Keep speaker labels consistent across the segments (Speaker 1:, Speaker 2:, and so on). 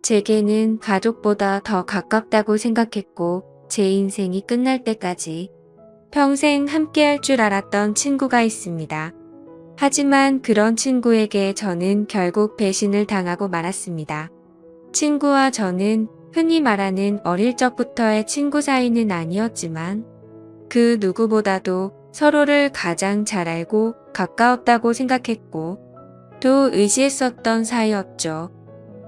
Speaker 1: 제게는 가족보다 더 가깝다고 생각했고 제 인생이 끝날 때까지 평생 함께할 줄 알았던 친구가 있습니다. 하지만 그런 친구에게 저는 결국 배신을 당하고 말았습니다. 친구와 저는 흔히 말하는 어릴 적부터의 친구 사이는 아니었지만 그 누구보다도 서로를 가장 잘 알고 가까웠다고 생각했고 또 의지했었던 사이였죠.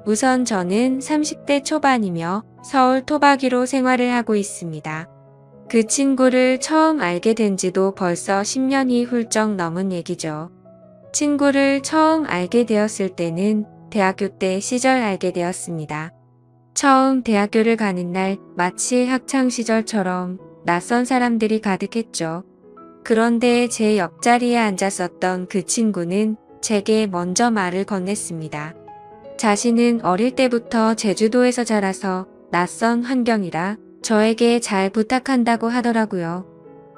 Speaker 1: 우선 저는 30대 초반이며 서울 토박이로 생활을 하고 있습니다. 그 친구를 처음 알게 된 지도 벌써 10년이 훌쩍 넘은 얘기죠. 친구를 처음 알게 되었을 때는 대학교 때 시절 알게 되었습니다. 처음 대학교를 가는 날 마치 학창시절처럼 낯선 사람들이 가득했죠. 그런데 제 옆자리에 앉았었던 그 친구는 제게 먼저 말을 건넸습니다. 자신은 어릴 때부터 제주도에서 자라서 낯선 환경이라 저에게 잘 부탁한다고 하더라고요.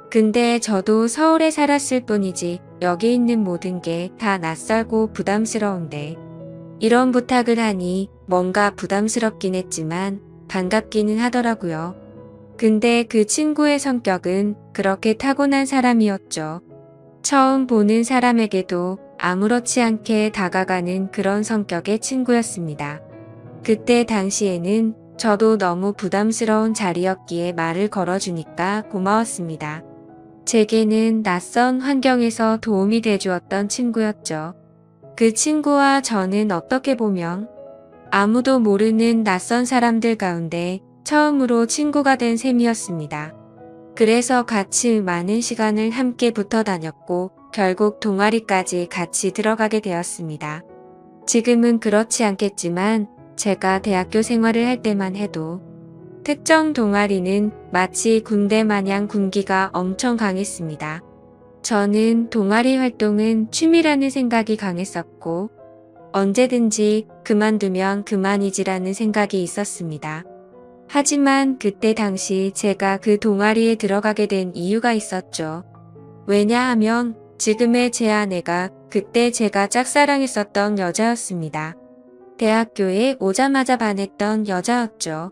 Speaker 1: 근데 저도 서울에 살았을 뿐이지 여기 있는 모든 게 다 낯설고 부담스러운데 이런 부탁을 하니 뭔가 부담스럽긴 했지만 반갑기는 하더라고요. 근데 그 친구의 성격은 그렇게 타고난 사람이었죠. 처음 보는 사람에게도 아무렇지 않게 다가가는 그런 성격의 친구였습니다. 그때 당시에는 저도 너무 부담스러운 자리였기에 말을 걸어주니까 고마웠습니다. 제게는 낯선 환경에서 도움이 돼주었던 친구였죠. 그 친구와 저는 어떻게 보면 아무도 모르는 낯선 사람들 가운데 처음으로 친구가 된 셈이었습니다. 그래서 같이 많은 시간을 함께 붙어 다녔고 결국 동아리까지 같이 들어가게 되었습니다. 지금은 그렇지 않겠지만 제가 대학교 생활을 할 때만 해도 특정 동아리는 마치 군대 마냥 군기가 엄청 강했습니다. 저는 동아리 활동은 취미라는 생각이 강했었고 언제든지 그만두면 그만이지라는 생각이 있었습니다. 하지만 그때 당시 제가 그 동아리에 들어가게 된 이유가 있었죠. 왜냐하면 지금의 제 아내가 그때 제가 짝사랑했었던 여자였습니다. 대학교에 오자마자 반했던 여자였죠.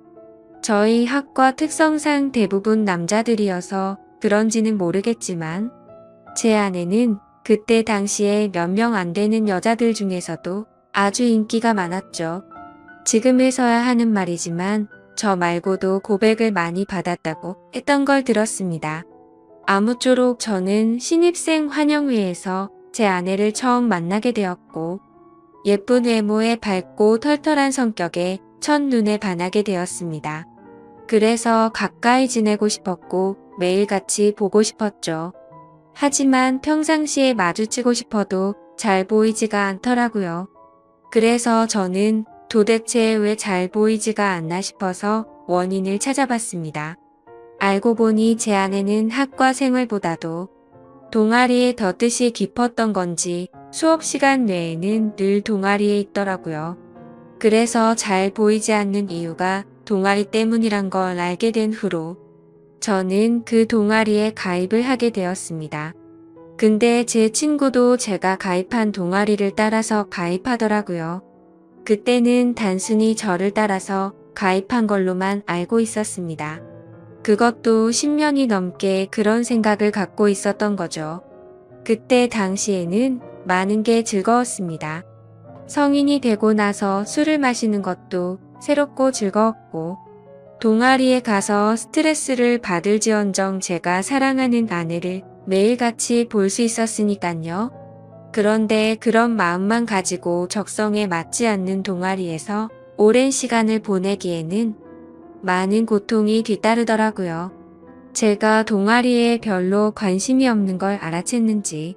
Speaker 1: 저희 학과 특성상 대부분 남자들이어서 그런지는 모르겠지만 제 아내는 그때 당시에 몇 명 안 되는 여자들 중에서도 아주 인기가 많았죠. 지금에서야 하는 말이지만 저 말고도 고백을 많이 받았다고 했던 걸 들었습니다. 아무쪼록 저는 신입생 환영회에서 제 아내를 처음 만나게 되었고 예쁜 외모에 밝고 털털한 성격에 첫눈에 반하게 되었습니다. 그래서 가까이 지내고 싶었고 매일같이 보고 싶었죠. 하지만 평상시에 마주치고 싶어도 잘 보이지가 않더라고요. 그래서 저는 도대체 왜 잘 보이지가 않나 싶어서 원인을 찾아봤습니다. 알고 보니 제 아내는 학과 생활보다도 동아리에 더 뜻이 깊었던 건지 수업 시간 외에는 늘 동아리에 있더라고요. 그래서 잘 보이지 않는 이유가 동아리 때문이란 걸 알게 된 후로 저는 그 동아리에 가입을 하게 되었습니다. 근데 제 친구도 제가 가입한 동아리를 따라서 가입하더라고요. 그때는 단순히 저를 따라서 가입한 걸로만 알고 있었습니다. 그것도 10년이 넘게 그런 생각을 갖고 있었던 거죠. 그때 당시에는 많은 게 즐거웠습니다. 성인이 되고 나서 술을 마시는 것도 새롭고 즐거웠고 동아리에 가서 스트레스를 받을지언정 제가 사랑하는 아내를 매일같이 볼 수 있었으니깐요. 그런데 그런 마음만 가지고 적성에 맞지 않는 동아리에서 오랜 시간을 보내기에는 많은 고통이 뒤따르더라고요. 제가 동아리에 별로 관심이 없는 걸 알아챘는지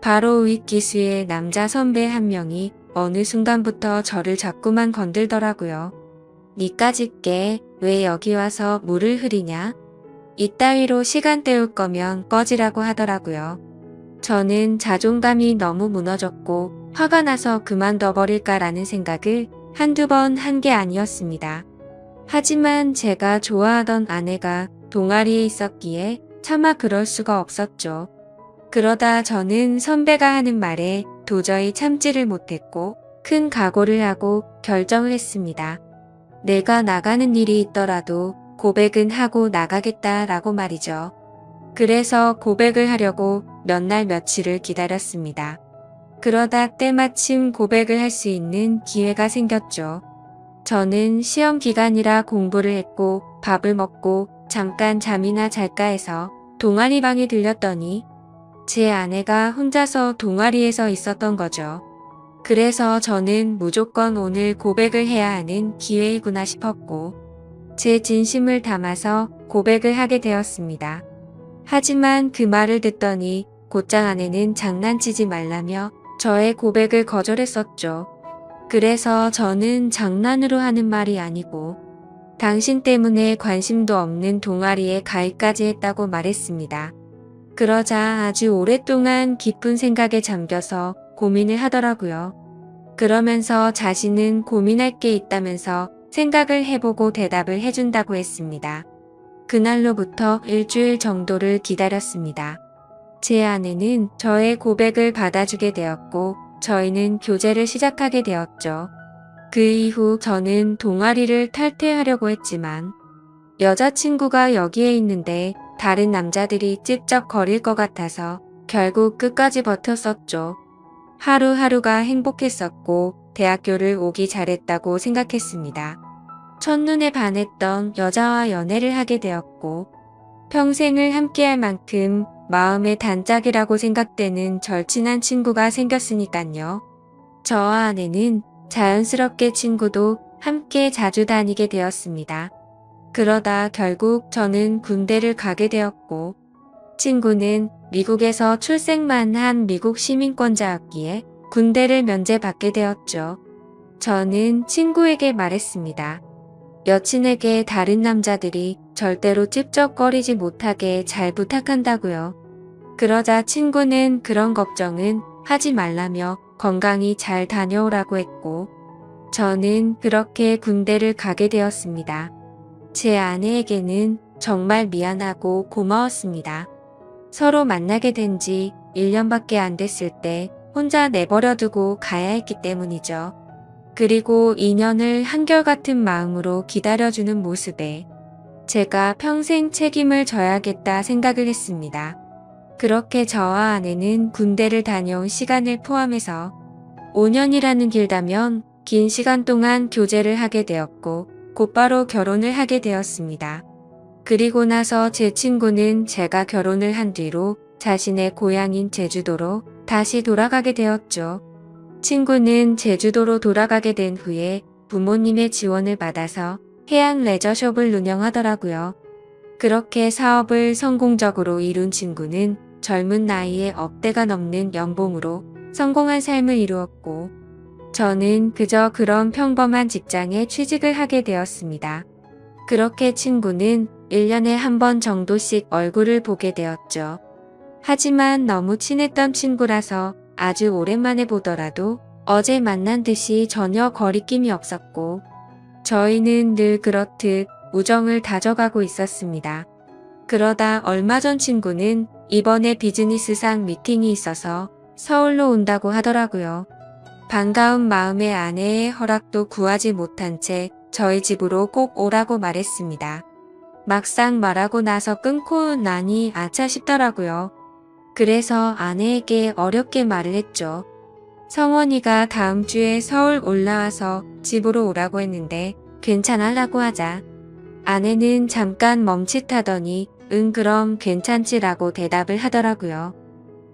Speaker 1: 바로 윗기수의 남자 선배 한 명이 어느 순간부터 저를 자꾸만 건들더라고요. 니까짓 게 왜 여기 와서 물을 흐리냐? 이따위로 시간 때울 거면 꺼지라고 하더라고요. 저는 자존감이 너무 무너졌고 화가 나서 그만둬 버릴까라는 생각을 한두 번 한 게 아니었습니다. 하지만 제가 좋아하던 아내가 동아리에 있었기에 차마 그럴 수가 없었죠. 그러다 저는 선배가 하는 말에 도저히 참지를 못했고 큰 각오를 하고 결정을 했습니다. 내가 나가는 일이 있더라도 고백은 하고 나가겠다라고 말이죠. 그래서 고백을 하려고 몇 날 며칠을 기다렸습니다. 그러다 때마침 고백을 할 수 있는 기회가 생겼죠. 저는 시험 기간이라 공부를 했고 밥을 먹고 잠깐 잠이나 잘까 해서 동아리 방에 들렸더니 제 아내가 혼자서 동아리에서 있었던 거죠. 그래서 저는 무조건 오늘 고백을 해야 하는 기회이구나 싶었고 제 진심을 담아서 고백을 하게 되었습니다. 하지만 그 말을 듣더니 곧장 아내는 장난치지 말라며 저의 고백을 거절했었죠. 그래서 저는 장난으로 하는 말이 아니고 당신 때문에 관심도 없는 동아리에 가입까지 했다고 말했습니다. 그러자 아주 오랫동안 깊은 생각에 잠겨서 고민을 하더라고요. 그러면서 자신은 고민할 게 있다면서 생각을 해보고 대답을 해준다고 했습니다. 그날로부터 일주일 정도를 기다렸습니다. 제 아내는 저의 고백을 받아주게 되었고 저희는 교제를 시작하게 되었죠. 그 이후 저는 동아리를 탈퇴하려고 했지만 여자친구가 여기에 있는데 다른 남자들이 찝쩍거릴 것 같아서 결국 끝까지 버텼었죠. 하루하루가 행복했었고 대학교를 오기 잘했다고 생각했습니다. 첫눈에 반했던 여자와 연애를 하게 되었고 평생을 함께할 만큼 마음의 단짝이라고 생각되는 절친한 친구가 생겼으니깐요. 저와 아내는 자연스럽게 친구도 함께 자주 다니게 되었습니다. 그러다 결국 저는 군대를 가게 되었고 친구는 미국에서 출생만 한 미국 시민권자였기에 군대를 면제받게 되었죠. 저는 친구에게 말했습니다. 여친에게 다른 남자들이 절대로 찝쩍거리지 못하게 잘 부탁한다고요. 그러자 친구는 그런 걱정은 하지 말라며 건강히 잘 다녀오라고 했고 저는 그렇게 군대를 가게 되었습니다. 제 아내에게는 정말 미안하고 고마웠습니다. 서로 만나게 된 지 1년밖에 안 됐을 때 혼자 내버려두고 가야 했기 때문이죠. 그리고 2년을 한결같은 마음으로 기다려주는 모습에 제가 평생 책임을 져야겠다 생각을 했습니다. 그렇게 저와 아내는 군대를 다녀온 시간을 포함해서 5년이라는 길다면 긴 시간 동안 교제를 하게 되었고 곧바로 결혼을 하게 되었습니다. 그리고 나서 제 친구는 제가 결혼을 한 뒤로 자신의 고향인 제주도로 다시 돌아가게 되었죠. 친구는 제주도로 돌아가게 된 후에 부모님의 지원을 받아서 해양 레저숍을 운영하더라고요. 그렇게 사업을 성공적으로 이룬 친구는 젊은 나이에 억대가 넘는 연봉으로 성공한 삶을 이루었고 저는 그저 그런 평범한 직장에 취직을 하게 되었습니다. 그렇게 친구는 1년에 한 번 정도씩 얼굴을 보게 되었죠. 하지만 너무 친했던 친구라서 아주 오랜만에 보더라도 어제 만난 듯이 전혀 거리낌이 없었고 저희는 늘 그렇듯 우정을 다져가고 있었습니다. 그러다 얼마 전 친구는 이번에 비즈니스상 미팅이 있어서 서울로 온다고 하더라고요. 반가운 마음에 아내의 허락도 구하지 못한 채 저희 집으로 꼭 오라고 말했습니다. 막상 말하고 나서 끊고 나니 아차 싶더라고요. 그래서 아내에게 어렵게 말을 했죠. 성원이가 다음 주에 서울 올라와서 집으로 오라고 했는데 괜찮으라고 하자. 아내는 잠깐 멈칫하더니 응 그럼 괜찮지라고 대답을 하더라고요.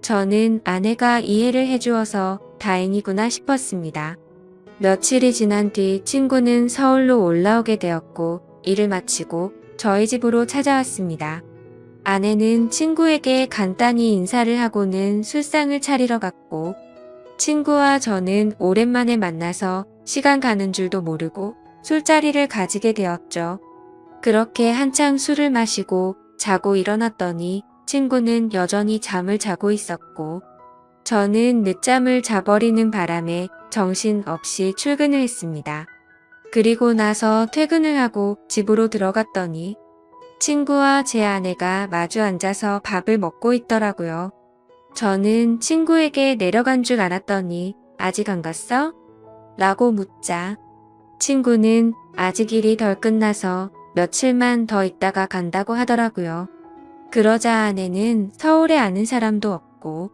Speaker 1: 저는 아내가 이해를 해주어서 다행이구나 싶었습니다. 며칠이 지난 뒤 친구는 서울로 올라오게 되었고 일을 마치고 저희 집으로 찾아왔습니다. 아내는 친구에게 간단히 인사를 하고는 술상을 차리러 갔고 친구와 저는 오랜만에 만나서 시간 가는 줄도 모르고 술자리를 가지게 되었죠. 그렇게 한창 술을 마시고 자고 일어났더니 친구는 여전히 잠을 자고 있었고 저는 늦잠을 자버리는 바람에 정신없이 출근을 했습니다. 그리고 나서 퇴근을 하고 집으로 들어갔더니 친구와 제 아내가 마주 앉아서 밥을 먹고 있더라고요. 저는 친구에게 내려간 줄 알았더니 아직 안 갔어? 라고 묻자 친구는 아직 일이 덜 끝나서 며칠만 더 있다가 간다고 하더라고요. 그러자 아내는 서울에 아는 사람도 없고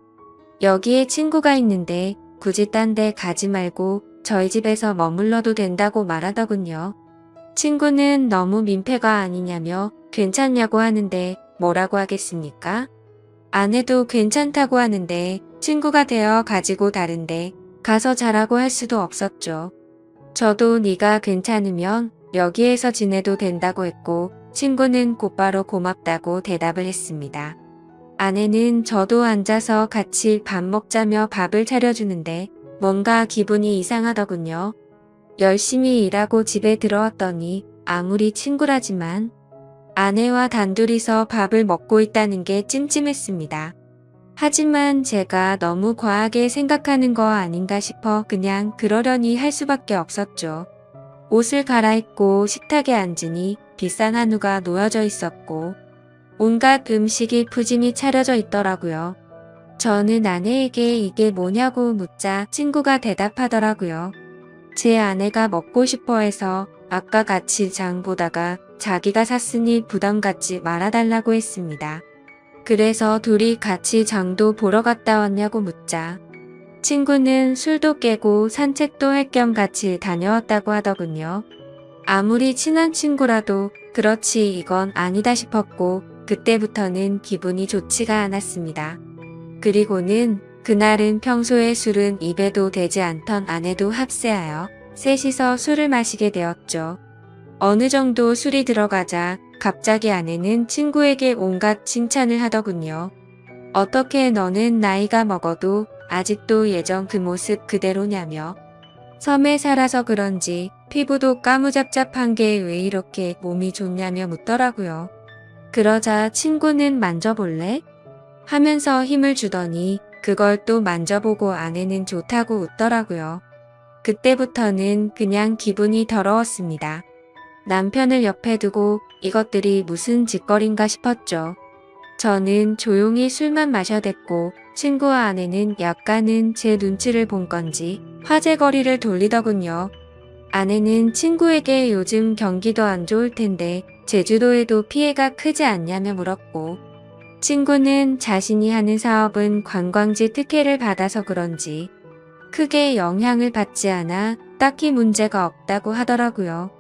Speaker 1: 여기에 친구가 있는데 굳이 딴 데 가지 말고 저희 집에서 머물러도 된다고 말하더군요. 친구는 너무 민폐가 아니냐며 괜찮냐고 하는데 뭐라고 하겠습니까? 아내도 괜찮다고 하는데 친구가 되어 가지고 다른데 가서 자라고 할 수도 없었죠. 저도 네가 괜찮으면 여기에서 지내도 된다고 했고 친구는 곧바로 고맙다고 대답을 했습니다. 아내는 저도 앉아서 같이 밥 먹자며 밥을 차려주는데 뭔가 기분이 이상하더군요. 열심히 일하고 집에 들어왔더니 아무리 친구라지만 아내와 단둘이서 밥을 먹고 있다는 게 찜찜했습니다. 하지만 제가 너무 과하게 생각하는 거 아닌가 싶어 그냥 그러려니 할 수밖에 없었죠. 옷을 갈아입고 식탁에 앉으니 비싼 한우가 놓여져 있었고 온갖 음식이 푸짐히 차려져 있더라고요. 저는 아내에게 이게 뭐냐고 묻자 친구가 대답하더라고요. 제 아내가 먹고 싶어 해서 아까 같이 장 보다가 자기가 샀으니 부담 갖지 말아달라고 했습니다. 그래서 둘이 같이 장도 보러 갔다 왔냐고 묻자 친구는 술도 깨고 산책도 할 겸 같이 다녀왔다고 하더군요. 아무리 친한 친구라도 그렇지 이건 아니다 싶었고 그때부터는 기분이 좋지가 않았습니다. 그리고는 그날은 평소에 술은 입에도 대지 않던 아내도 합세하여 셋이서 술을 마시게 되었죠. 어느 정도 술이 들어가자 갑자기 아내는 친구에게 온갖 칭찬을 하더군요. 어떻게 너는 나이가 먹어도 아직도 예전 그 모습 그대로냐며 섬에 살아서 그런지 피부도 까무잡잡한 게 왜 이렇게 몸이 좋냐며 묻더라고요. 그러자 친구는 만져볼래? 하면서 힘을 주더니 그걸 또 만져보고 아내는 좋다고 웃더라고요. 그때부터는 그냥 기분이 더러웠습니다. 남편을 옆에 두고 이것들이 무슨 짓거리인가 싶었죠. 저는 조용히 술만 마셔댔고 친구와 아내는 약간은 제 눈치를 본 건지 화제거리를 돌리더군요. 아내는 친구에게 요즘 경기도 안 좋을 텐데 제주도에도 피해가 크지 않냐며 물었고 친구는 자신이 하는 사업은 관광지 특혜를 받아서 그런지 크게 영향을 받지 않아 딱히 문제가 없다고 하더라고요.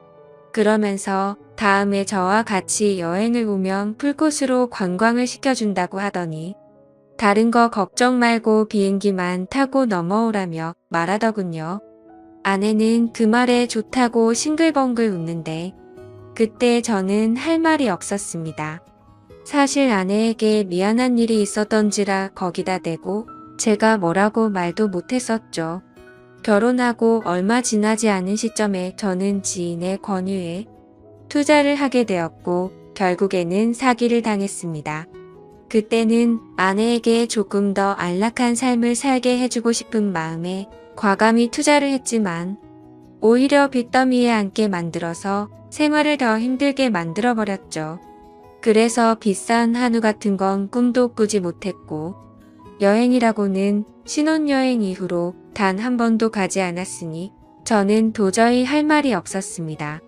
Speaker 1: 그러면서 다음에 저와 같이 여행을 오면 풀코스로 관광을 시켜준다고 하더니 다른 거 걱정 말고 비행기만 타고 넘어오라며 말하더군요. 아내는 그 말에 좋다고 싱글벙글 웃는데 그때 저는 할 말이 없었습니다. 사실 아내에게 미안한 일이 있었던지라 거기다 대고 제가 뭐라고 말도 못했었죠. 결혼하고 얼마 지나지 않은 시점에 저는 지인의 권유에 투자를 하게 되었고 결국에는 사기를 당했습니다. 그때는 아내에게 조금 더 안락한 삶을 살게 해주고 싶은 마음에 과감히 투자를 했지만 오히려 빚더미에 앉게 만들어서 생활을 더 힘들게 만들어버렸죠. 그래서 비싼 한우 같은 건 꿈도 꾸지 못했고 여행이라고는 신혼여행 이후로 단 한 번도 가지 않았으니 저는 도저히 할 말이 없었습니다.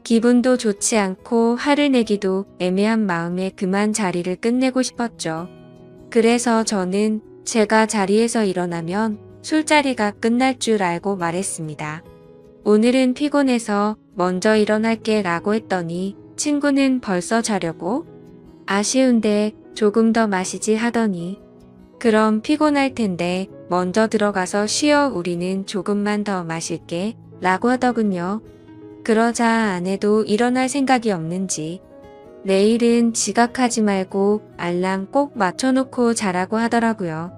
Speaker 1: 기분도 좋지 않고 화를 내기도 애매한 마음에 그만 자리를 끝내고 싶었죠. 그래서 저는 제가 자리에서 일어나면 술자리가 끝날 줄 알고 말했습니다. 오늘은 피곤해서 먼저 일어날게 라고 했더니 친구는 벌써 자려고? 아쉬운데 조금 더 마시지 하더니 그럼 피곤할 텐데 먼저 들어가서 쉬어 우리는 조금만 더 마실게 라고 하더군요. 그러자 아내도 일어날 생각이 없는지 내일은 지각하지 말고 알람 꼭 맞춰놓고 자라고 하더라고요.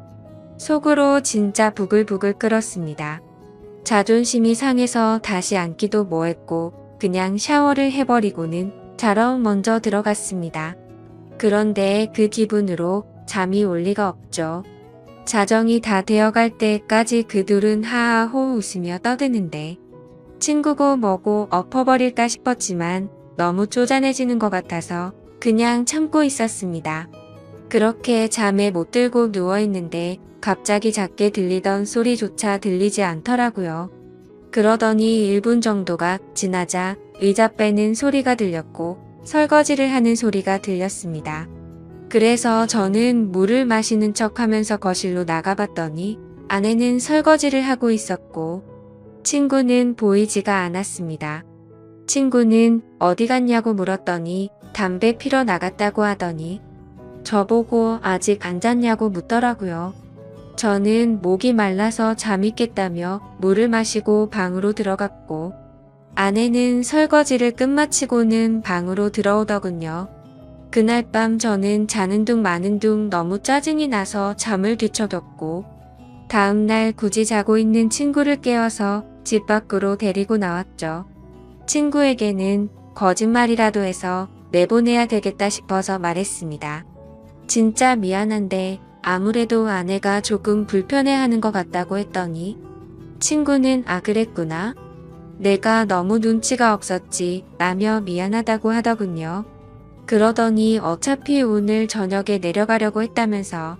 Speaker 1: 속으로 진짜 부글부글 끓었습니다. 자존심이 상해서 다시 앉기도 뭐했고 그냥 샤워를 해버리고는 자러 먼저 들어갔습니다. 그런데 그 기분으로 잠이 올 리가 없죠. 자정이 다 되어갈 때까지 그 둘은 하하호 웃으며 떠드는데 친구고 뭐고 엎어버릴까 싶었지만 너무 쪼잔해지는 것 같아서 그냥 참고 있었습니다. 그렇게 잠에 못 들고 누워있는데 갑자기 작게 들리던 소리조차 들리지 않더라고요. 그러더니 1분 정도가 지나자 의자 빼는 소리가 들렸고 설거지를 하는 소리가 들렸습니다. 그래서 저는 물을 마시는 척 하면서 거실로 나가봤더니 아내는 설거지를 하고 있었고 친구는 보이지가 않았습니다. 친구는 어디 갔냐고 물었더니 담배 피러 나갔다고 하더니 저보고 아직 안 잤냐고 묻더라고요. 저는 목이 말라서 잠이 깼다며 물을 마시고 방으로 들어갔고 아내는 설거지를 끝마치고는 방으로 들어오더군요. 그날 밤 저는 자는 둥 마는 둥 너무 짜증이 나서 잠을 뒤척였고 다음날 굳이 자고 있는 친구를 깨워서 집 밖으로 데리고 나왔죠. 친구에게는 거짓말이라도 해서 내보내야 되겠다 싶어서 말했습니다. 진짜 미안한데 아무래도 아내가 조금 불편해하는 것 같다고 했더니 친구는 아 그랬구나. 내가 너무 눈치가 없었지 라며 미안하다고 하더군요. 그러더니 어차피 오늘 저녁에 내려가려고 했다면서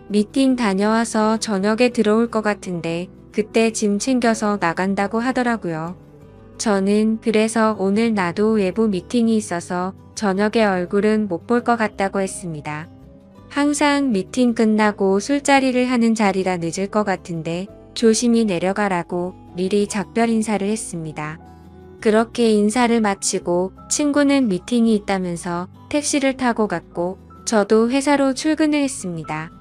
Speaker 1: 미팅 다녀와서 저녁에 들어올 것 같은데 그때 짐 챙겨서 나간다고 하더라고요. 저는 그래서 오늘 나도 외부 미팅이 있어서 저녁에 얼굴은 못 볼 것 같다고 했습니다. 항상 미팅 끝나고 술자리를 하는 자리라 늦을 것 같은데 조심히 내려가라고 미리 작별 인사를 했습니다. 그렇게 인사를 마치고 친구는 미팅이 있다면서 택시를 타고 갔고 저도 회사로 출근을 했습니다.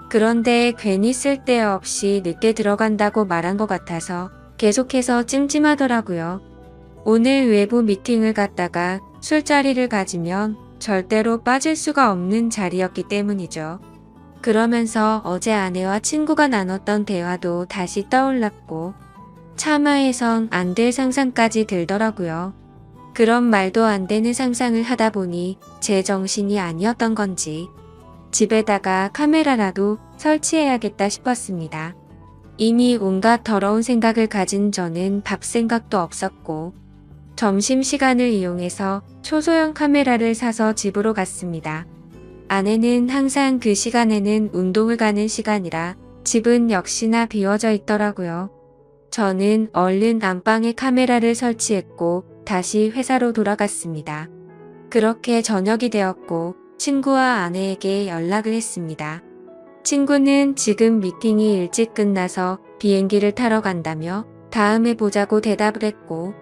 Speaker 1: 그런데 괜히 쓸데없이 늦게 들어간다고 말한 것 같아서 계속해서 찜찜하더라고요. 오늘 외부 미팅을 갔다가 술자리를 가지면 절대로 빠질 수가 없는 자리였기 때문이죠. 그러면서 어제 아내와 친구가 나눴던 대화도 다시 떠올랐고 참아해선 안 될 상상까지 들더라고요. 그런 말도 안 되는 상상을 하다 보니 제 정신이 아니었던 건지 집에다가 카메라라도 설치해야겠다 싶었습니다. 이미 온갖 더러운 생각을 가진 저는 밥 생각도 없었고 점심시간을 이용해서 초소형 카메라를 사서 집으로 갔습니다. 아내는 항상 그 시간에는 운동을 가는 시간이라 집은 역시나 비워져 있더라고요. 저는 얼른 안방에 카메라를 설치했고 다시 회사로 돌아갔습니다. 그렇게 저녁이 되었고 친구와 아내에게 연락을 했습니다. 친구는 지금 미팅이 일찍 끝나서 비행기를 타러 간다며 다음에 보자고 대답을 했고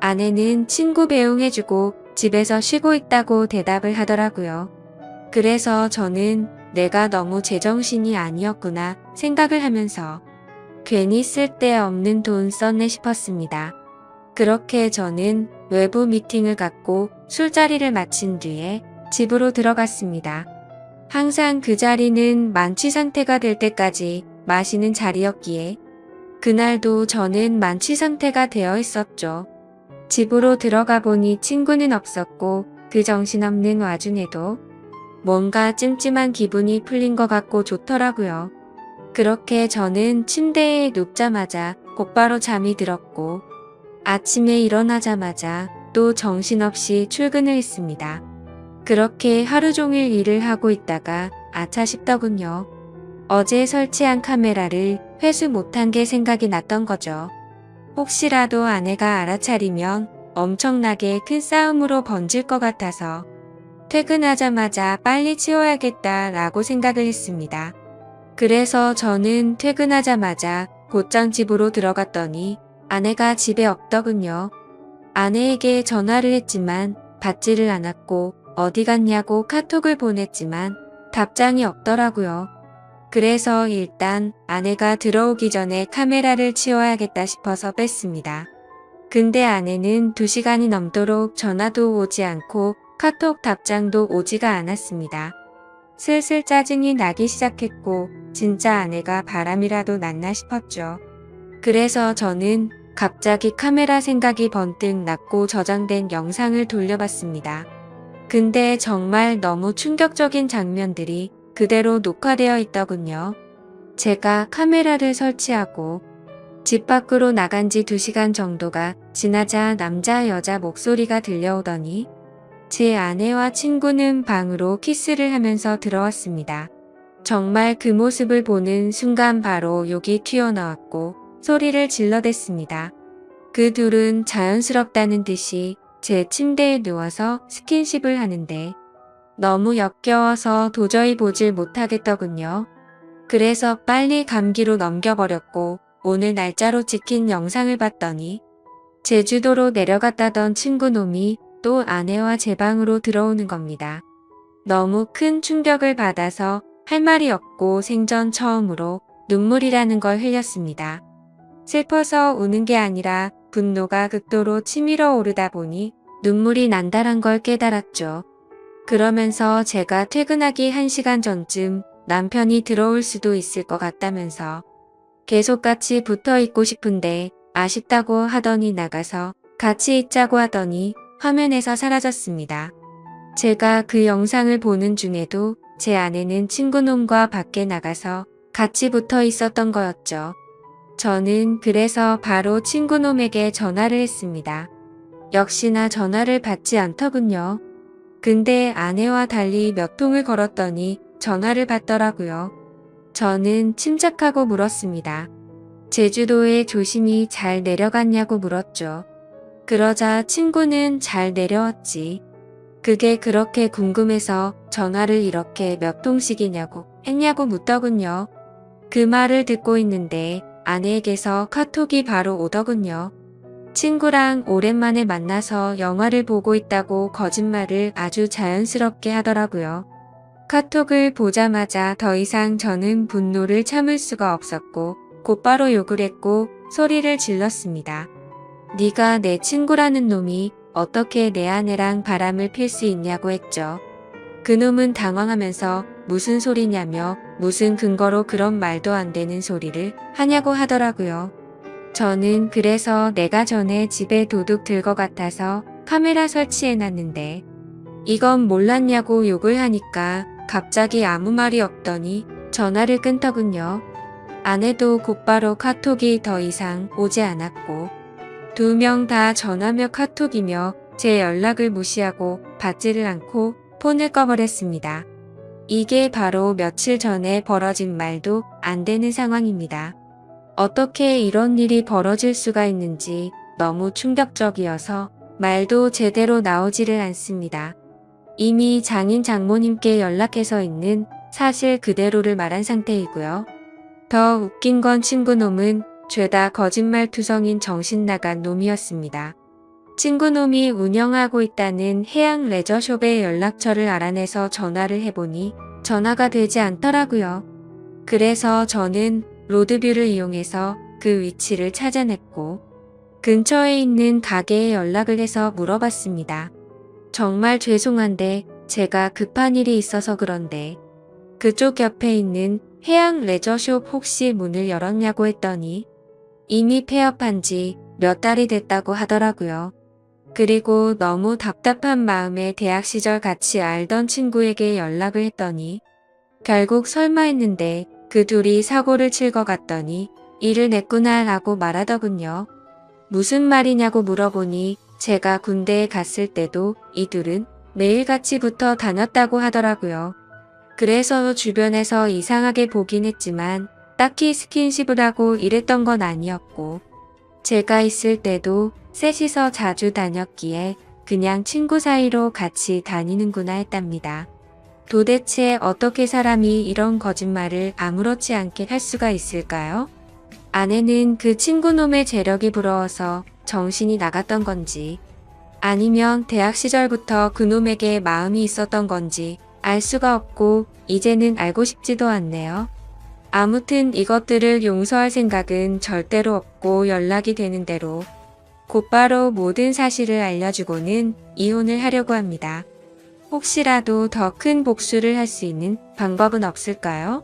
Speaker 1: 아내는 친구 배웅해주고 집에서 쉬고 있다고 대답을 하더라고요. 그래서 저는 내가 너무 제정신이 아니었구나 생각을 하면서 괜히 쓸데없는 돈 썼네 싶었습니다. 그렇게 저는 외부 미팅을 갖고 술자리를 마친 뒤에 집으로 들어갔습니다. 항상 그 자리는 만취 상태가 될 때까지 마시는 자리였기에 그날도 저는 만취 상태가 되어 있었죠. 집으로 들어가 보니 친구는 없었고 그 정신없는 와중에도 뭔가 찜찜한 기분이 풀린 것 같고 좋더라고요. 그렇게 저는 침대에 눕자마자 곧바로 잠이 들었고 아침에 일어나자마자 또 정신없이 출근을 했습니다. 그렇게 하루 종일 일을 하고 있다가 아차 싶더군요. 어제 설치한 카메라를 회수 못한 게 생각이 났던 거죠. 혹시라도 아내가 알아차리면 엄청나게 큰 싸움으로 번질 것 같아서 퇴근하자마자 빨리 치워야겠다라고 생각을 했습니다. 그래서 저는 퇴근하자마자 곧장 집으로 들어갔더니 아내가 집에 없더군요. 아내에게 전화를 했지만 받지를 않았고 어디 갔냐고 카톡을 보냈지만 답장이 없더라고요. 그래서 일단 아내가 들어오기 전에 카메라를 치워야겠다 싶어서 뺐습니다. 근데 아내는 2시간이 넘도록 전화도 오지 않고 카톡 답장도 오지가 않았습니다. 슬슬 짜증이 나기 시작했고 진짜 아내가 바람이라도 났나 싶었죠. 그래서 저는 갑자기 카메라 생각이 번뜩 났고 저장된 영상을 돌려봤습니다. 근데 정말 너무 충격적인 장면들이 그대로 녹화되어 있더군요. 제가 카메라를 설치하고 집 밖으로 나간 지 2시간 정도가 지나자 남자 여자 목소리가 들려오더니 제 아내와 친구는 방으로 키스를 하면서 들어왔습니다. 정말 그 모습을 보는 순간 바로 욕이 튀어나왔고 소리를 질러댔습니다. 그 둘은 자연스럽다는 듯이 제 침대에 누워서 스킨십을 하는데 너무 역겨워서 도저히 보질 못하겠더군요. 그래서 빨리 감기로 넘겨버렸고 오늘 날짜로 찍힌 영상을 봤더니 제주도로 내려갔다던 친구놈이 또 아내와 제 방으로 들어오는 겁니다. 너무 큰 충격을 받아서 할 말이 없고 생전 처음으로 눈물이라는 걸 흘렸습니다. 슬퍼서 우는 게 아니라 분노가 극도로 치밀어 오르다 보니 눈물이 난다란 걸 깨달았죠. 그러면서 제가 퇴근하기 1시간 전쯤 남편이 들어올 수도 있을 것 같다면서 계속 같이 붙어 있고 싶은데 아쉽다고 하더니 나가서 같이 있자고 하더니 화면에서 사라졌습니다. 제가 그 영상을 보는 중에도 제 아내는 친구놈과 밖에 나가서 같이 붙어 있었던 거였죠. 저는 그래서 바로 친구놈에게 전화를 했습니다. 역시나 전화를 받지 않더군요. 근데 아내와 달리 몇 통을 걸었더니 전화를 받더라고요. 저는 침착하고 물었습니다. 제주도에 조심히 잘 내려갔냐고 물었죠. 그러자 친구는 잘 내려왔지. 그게 그렇게 궁금해서 전화를 이렇게 몇 통씩이냐고 했냐고 묻더군요. 그 말을 듣고 있는데 아내에게서 카톡이 바로 오더군요. 친구랑 오랜만에 만나서 영화를 보고 있다고 거짓말을 아주 자연스럽게 하더라고요. 카톡을 보자마자 더 이상 저는 분노를 참을 수가 없었고 곧바로 욕을 했고 소리를 질렀습니다. 네가 내 친구라는 놈이 어떻게 내 아내랑 바람을 필 수 있냐고 했죠. 그놈은 당황하면서 무슨 소리냐며 무슨 근거로 그런 말도 안 되는 소리를 하냐고 하더라고요. 저는 그래서 내가 전에 집에 도둑 들 것 같아서 카메라 설치해놨는데 이건 몰랐냐고 욕을 하니까 갑자기 아무 말이 없더니 전화를 끊더군요. 아내도 곧바로 카톡이 더 이상 오지 않았고 2명 다 전화며 카톡이며 제 연락을 무시하고 받지를 않고 폰을 꺼버렸습니다. 이게 바로 며칠 전에 벌어진 말도 안 되는 상황입니다. 어떻게 이런 일이 벌어질 수가 있는지 너무 충격적이어서 말도 제대로 나오지를 않습니다. 이미 장인 장모님께 연락해서 있는 사실 그대로를 말한 상태이고요. 더 웃긴 건 친구놈은 죄다 거짓말투성인 정신나간 놈이었습니다. 친구놈이 운영하고 있다는 해양 레저숍의 연락처를 알아내서 전화를 해보니 전화가 되지 않더라고요. 그래서 저는 로드뷰를 이용해서 그 위치를 찾아냈고 근처에 있는 가게에 연락을 해서 물어봤습니다. 정말 죄송한데 제가 급한 일이 있어서 그런데 그쪽 옆에 있는 해양 레저숍 혹시 문을 열었냐고 했더니 이미 폐업한 지 몇 달이 됐다고 하더라고요. 그리고 너무 답답한 마음에 대학 시절 같이 알던 친구에게 연락을 했더니 결국 설마 했는데 그 둘이 사고를 칠 것 같더니 일을 냈구나 라고 말하더군요. 무슨 말이냐고 물어보니 제가 군대에 갔을 때도 이 둘은 매일같이 붙어 다녔다고 하더라고요. 그래서 주변에서 이상하게 보긴 했지만 딱히 스킨십을 하고 이랬던 건 아니었고 제가 있을 때도 셋이서 자주 다녔기에 그냥 친구 사이로 같이 다니는구나 했답니다. 도대체 어떻게 사람이 이런 거짓말을 아무렇지 않게 할 수가 있을까요? 아내는 그 친구놈의 재력이 부러워서 정신이 나갔던 건지 아니면 대학 시절부터 그놈에게 마음이 있었던 건지 알 수가 없고 이제는 알고 싶지도 않네요. 아무튼 이것들을 용서할 생각은 절대로 없고 연락이 되는 대로 곧바로 모든 사실을 알려주고는 이혼을 하려고 합니다. 혹시라도 더 큰 복수를 할 수 있는 방법은 없을까요?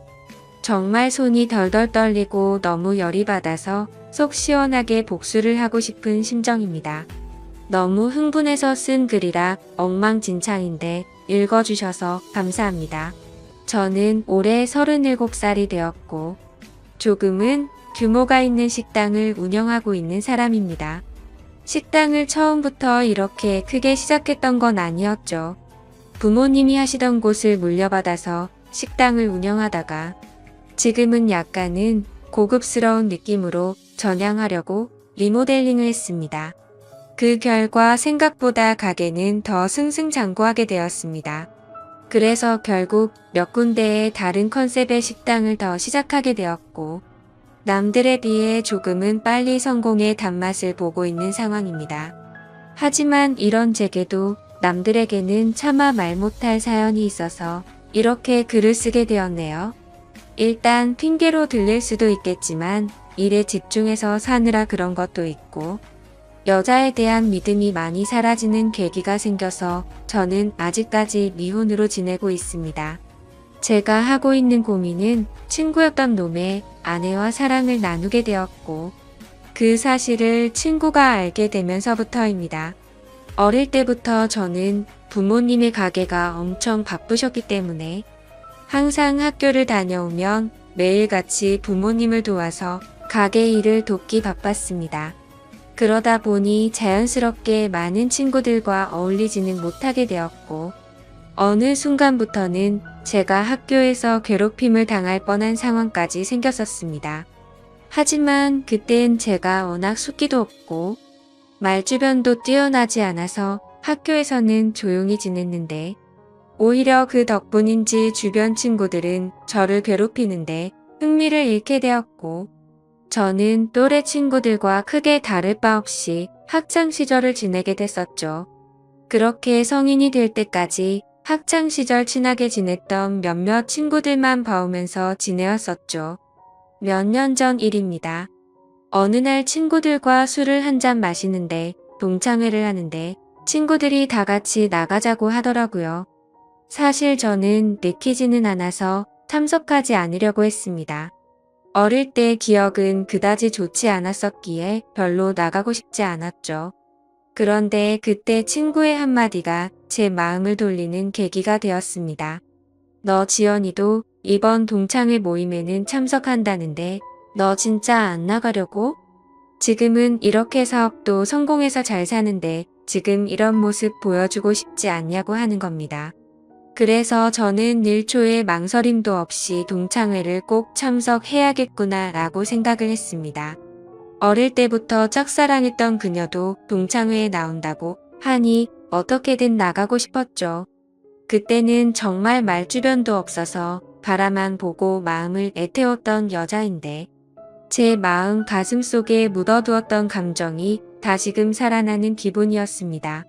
Speaker 1: 정말 손이 덜덜 떨리고 너무 열이 받아서 속 시원하게 복수를 하고 싶은 심정입니다. 너무 흥분해서 쓴 글이라 엉망진창인데 읽어주셔서 감사합니다. 저는 올해 37살이 되었고 조금은 규모가 있는 식당을 운영하고 있는 사람입니다. 식당을 처음부터 이렇게 크게 시작했던 건 아니었죠. 부모님이 하시던 곳을 물려받아서 식당을 운영하다가 지금은 약간은 고급스러운 느낌으로 전향하려고 리모델링을 했습니다. 그 결과 생각보다 가게는 더 승승장구하게 되었습니다. 그래서 결국 몇 군데의 다른 컨셉의 식당을 더 시작하게 되었고, 남들에 비해 조금은 빨리 성공의 단맛을 보고 있는 상황입니다. 하지만 이런 제게도 남들에게는 차마 말 못할 사연이 있어서 이렇게 글을 쓰게 되었네요. 일단 핑계로 들릴 수도 있겠지만 일에 집중해서 사느라 그런 것도 있고, 여자에 대한 믿음이 많이 사라지는 계기가 생겨서 저는 아직까지 미혼으로 지내고 있습니다. 제가 하고 있는 고민은 친구였던 놈의 아내와 사랑을 나누게 되었고, 그 사실을 친구가 알게 되면서부터입니다. 어릴 때부터 저는 부모님의 가게가 엄청 바쁘셨기 때문에 항상 학교를 다녀오면 매일같이 부모님을 도와서 가게 일을 돕기 바빴습니다. 그러다 보니 자연스럽게 많은 친구들과 어울리지는 못하게 되었고, 어느 순간부터는 제가 학교에서 괴롭힘을 당할 뻔한 상황까지 생겼었습니다. 하지만 그땐 제가 워낙 숫기도 없고 말주변도 뛰어나지 않아서 학교에서는 조용히 지냈는데, 오히려 그 덕분인지 주변 친구들은 저를 괴롭히는데 흥미를 잃게 되었고, 저는 또래 친구들과 크게 다를 바 없이 학창 시절을 지내게 됐었죠. 그렇게 성인이 될 때까지 학창 시절 친하게 지냈던 몇몇 친구들만 봐오면서 지내왔었죠. 몇 년 전 일입니다. 어느 날 친구들과 술을 한 잔 마시는데 동창회를 하는데 친구들이 다 같이 나가자고 하더라고요. 사실 저는 내키지는 않아서 참석하지 않으려고 했습니다. 어릴 때 기억은 그다지 좋지 않았었기에 별로 나가고 싶지 않았죠. 그런데 그때 친구의 한마디가 제 마음을 돌리는 계기가 되었습니다. 너 지연이도 이번 동창회 모임에는 참석한다는데 너 진짜 안 나가려고? 지금은 이렇게 사업도 성공해서 잘 사는데 지금 이런 모습 보여주고 싶지 않냐고 하는 겁니다. 그래서 저는 1초의 망설임도 없이 동창회를 꼭 참석해야겠구나 라고 생각을 했습니다. 어릴 때부터 짝사랑했던 그녀도 동창회에 나온다고 하니 어떻게든 나가고 싶었죠. 그때는 정말 말주변도 없어서 바라만 보고 마음을 애태웠던 여자인데, 제 마음 가슴 속에 묻어두었던 감정이 다시금 살아나는 기분이었습니다.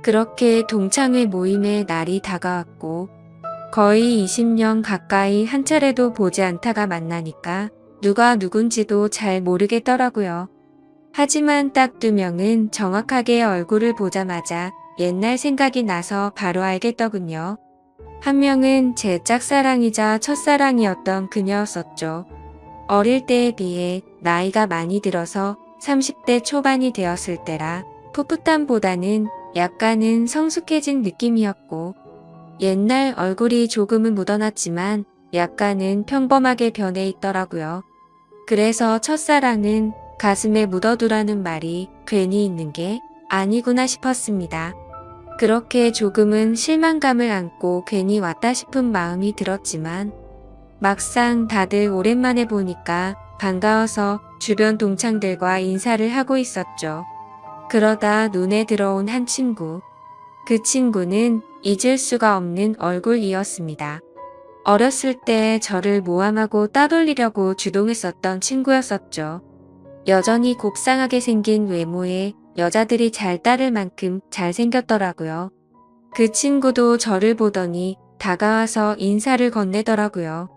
Speaker 1: 그렇게 동창회 모임의 날이 다가왔고, 거의 20년 가까이 한 차례도 보지 않다가 만나니까 누가 누군지도 잘 모르겠더라고요. 하지만 딱 2명은 정확하게 얼굴을 보자마자 옛날 생각이 나서 바로 알겠더군요. 한 명은 제 짝사랑이자 첫사랑이었던 그녀였었죠. 어릴 때에 비해 나이가 많이 들어서 30대 초반이 되었을 때라 풋풋함보다는 약간은 성숙해진 느낌이었고, 옛날 얼굴이 조금은 묻어났지만 약간은 평범하게 변해 있더라고요. 그래서 첫사랑은 가슴에 묻어두라는 말이 괜히 있는 게 아니구나 싶었습니다. 그렇게 조금은 실망감을 안고 괜히 왔다 싶은 마음이 들었지만, 막상 다들 오랜만에 보니까 반가워서 주변 동창들과 인사를 하고 있었죠. 그러다 눈에 들어온 한 친구. 그 친구는 잊을 수가 없는 얼굴이었습니다. 어렸을 때 저를 모함하고 따돌리려고 주동했었던 친구였었죠. 여전히 곱상하게 생긴 외모에 여자들이 잘 따를 만큼 잘생겼더라고요. 그 친구도 저를 보더니 다가와서 인사를 건네더라고요.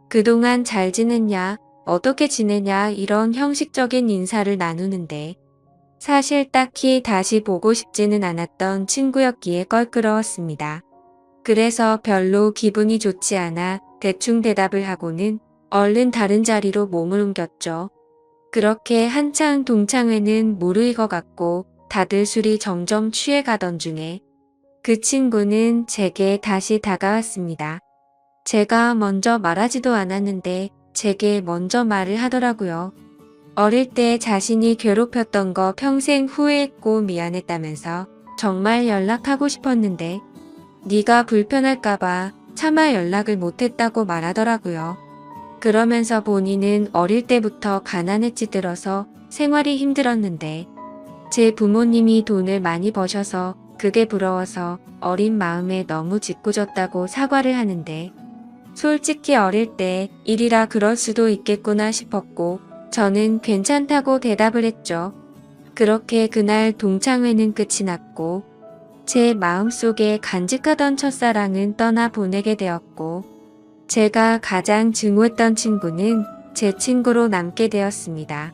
Speaker 1: 그동안 잘 지냈냐, 어떻게 지내냐 이런 형식적인 인사를 나누는데, 사실 딱히 다시 보고 싶지는 않았던 친구였기에 껄끄러웠습니다. 그래서 별로 기분이 좋지 않아 대충 대답을 하고는 얼른 다른 자리로 몸을 옮겼죠. 그렇게 한창 동창회는 무르익어갔고 다들 술이 점점 취해가던 중에 그 친구는 제게 다시 다가왔습니다. 제가 먼저 말하지도 않았는데 제게 먼저 말을 하더라고요. 어릴 때 자신이 괴롭혔던 거 평생 후회했고 미안했다면서 정말 연락하고 싶었는데 네가 불편할까봐 차마 연락을 못했다고 말하더라고요. 그러면서 본인은 어릴 때부터 가난에 찌들어서 생활이 힘들었는데 제 부모님이 돈을 많이 버셔서 그게 부러워서 어린 마음에 너무 짓궂었다고 사과를 하는데 솔직히 어릴 때 일이라 그럴 수도 있겠구나 싶었고 저는 괜찮다고 대답을 했죠. 그렇게 그날 동창회는 끝이 났고 제 마음속에 간직하던 첫사랑은 떠나 보내게 되었고 제가 가장 증오했던 친구는 제 친구로 남게 되었습니다.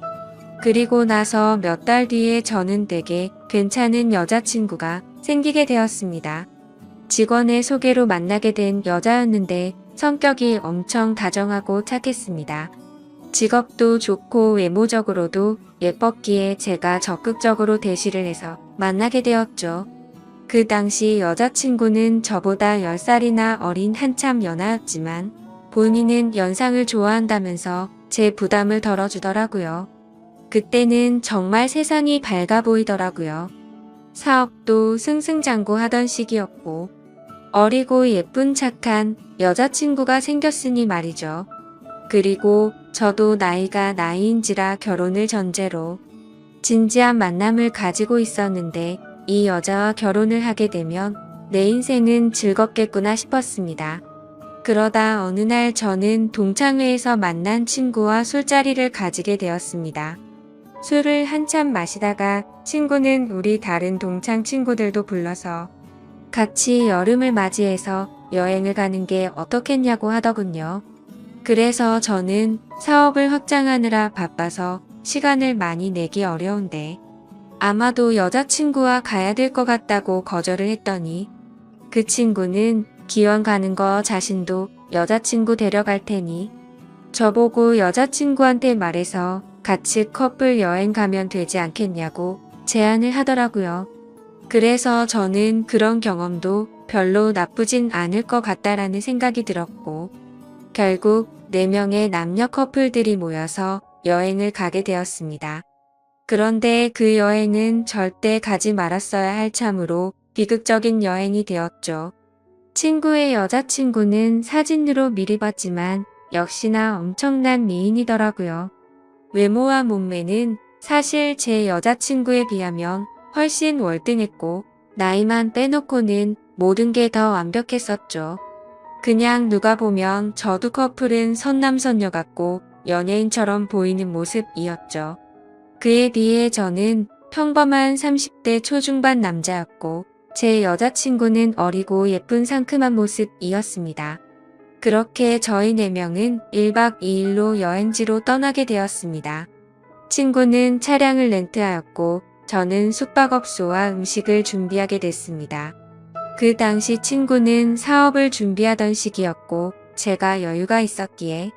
Speaker 1: 그리고 나서 몇 달 뒤에 저는 되게 괜찮은 여자친구가 생기게 되었습니다. 직원의 소개로 만나게 된 여자였는데 성격이 엄청 다정하고 착했습니다. 직업도 좋고 외모적으로도 예뻤기에 제가 적극적으로 대시를 해서 만나게 되었죠. 그 당시 여자친구는 저보다 10살이나 어린 한참 연하였지만 본인은 연상을 좋아한다면서 제 부담을 덜어주더라고요. 그때는 정말 세상이 밝아 보이더라고요. 사업도 승승장구하던 시기였고 어리고 예쁜 착한 여자친구가 생겼으니 말이죠. 그리고 저도 나이가 나이인지라 결혼을 전제로 진지한 만남을 가지고 있었는데 이 여자와 결혼을 하게 되면 내 인생은 즐겁겠구나 싶었습니다. 그러다 어느 날 저는 동창회에서 만난 친구와 술자리를 가지게 되었습니다. 술을 한참 마시다가 친구는 우리 다른 동창 친구들도 불러서 같이 여름을 맞이해서 여행을 가는 게 어떻겠냐고 하더군요. 그래서 저는 사업을 확장하느라 바빠서 시간을 많이 내기 어려운데 아마도 여자친구와 가야 될 것 같다고 거절을 했더니 그 친구는 기왕 가는 거 자신도 여자친구 데려갈 테니 저보고 여자친구한테 말해서 같이 커플 여행 가면 되지 않겠냐고 제안을 하더라고요. 그래서 저는 그런 경험도 별로 나쁘진 않을 것 같다라는 생각이 들었고 결국 4명의 남녀 커플들이 모여서 여행을 가게 되었습니다. 그런데 그 여행은 절대 가지 말았어야 할 참으로 비극적인 여행이 되었죠. 친구의 여자친구는 사진으로 미리 봤지만 역시나 엄청난 미인이더라고요. 외모와 몸매는 사실 제 여자친구에 비하면 훨씬 월등했고 나이만 빼놓고는 모든 게 더 완벽했었죠. 그냥 누가 보면 저도 커플은 선남선녀 같고 연예인처럼 보이는 모습이었죠. 그에 비해 저는 평범한 30대 초중반 남자였고 제 여자친구는 어리고 예쁜 상큼한 모습이었습니다. 그렇게 저희 4명은 1박 2일로 여행지로 떠나게 되었습니다. 친구는 차량을 렌트하였고 저는 숙박업소와 음식을 준비하게 됐습니다. 그 당시 친구는 사업을 준비하던 시기였고 제가 여유가 있었기에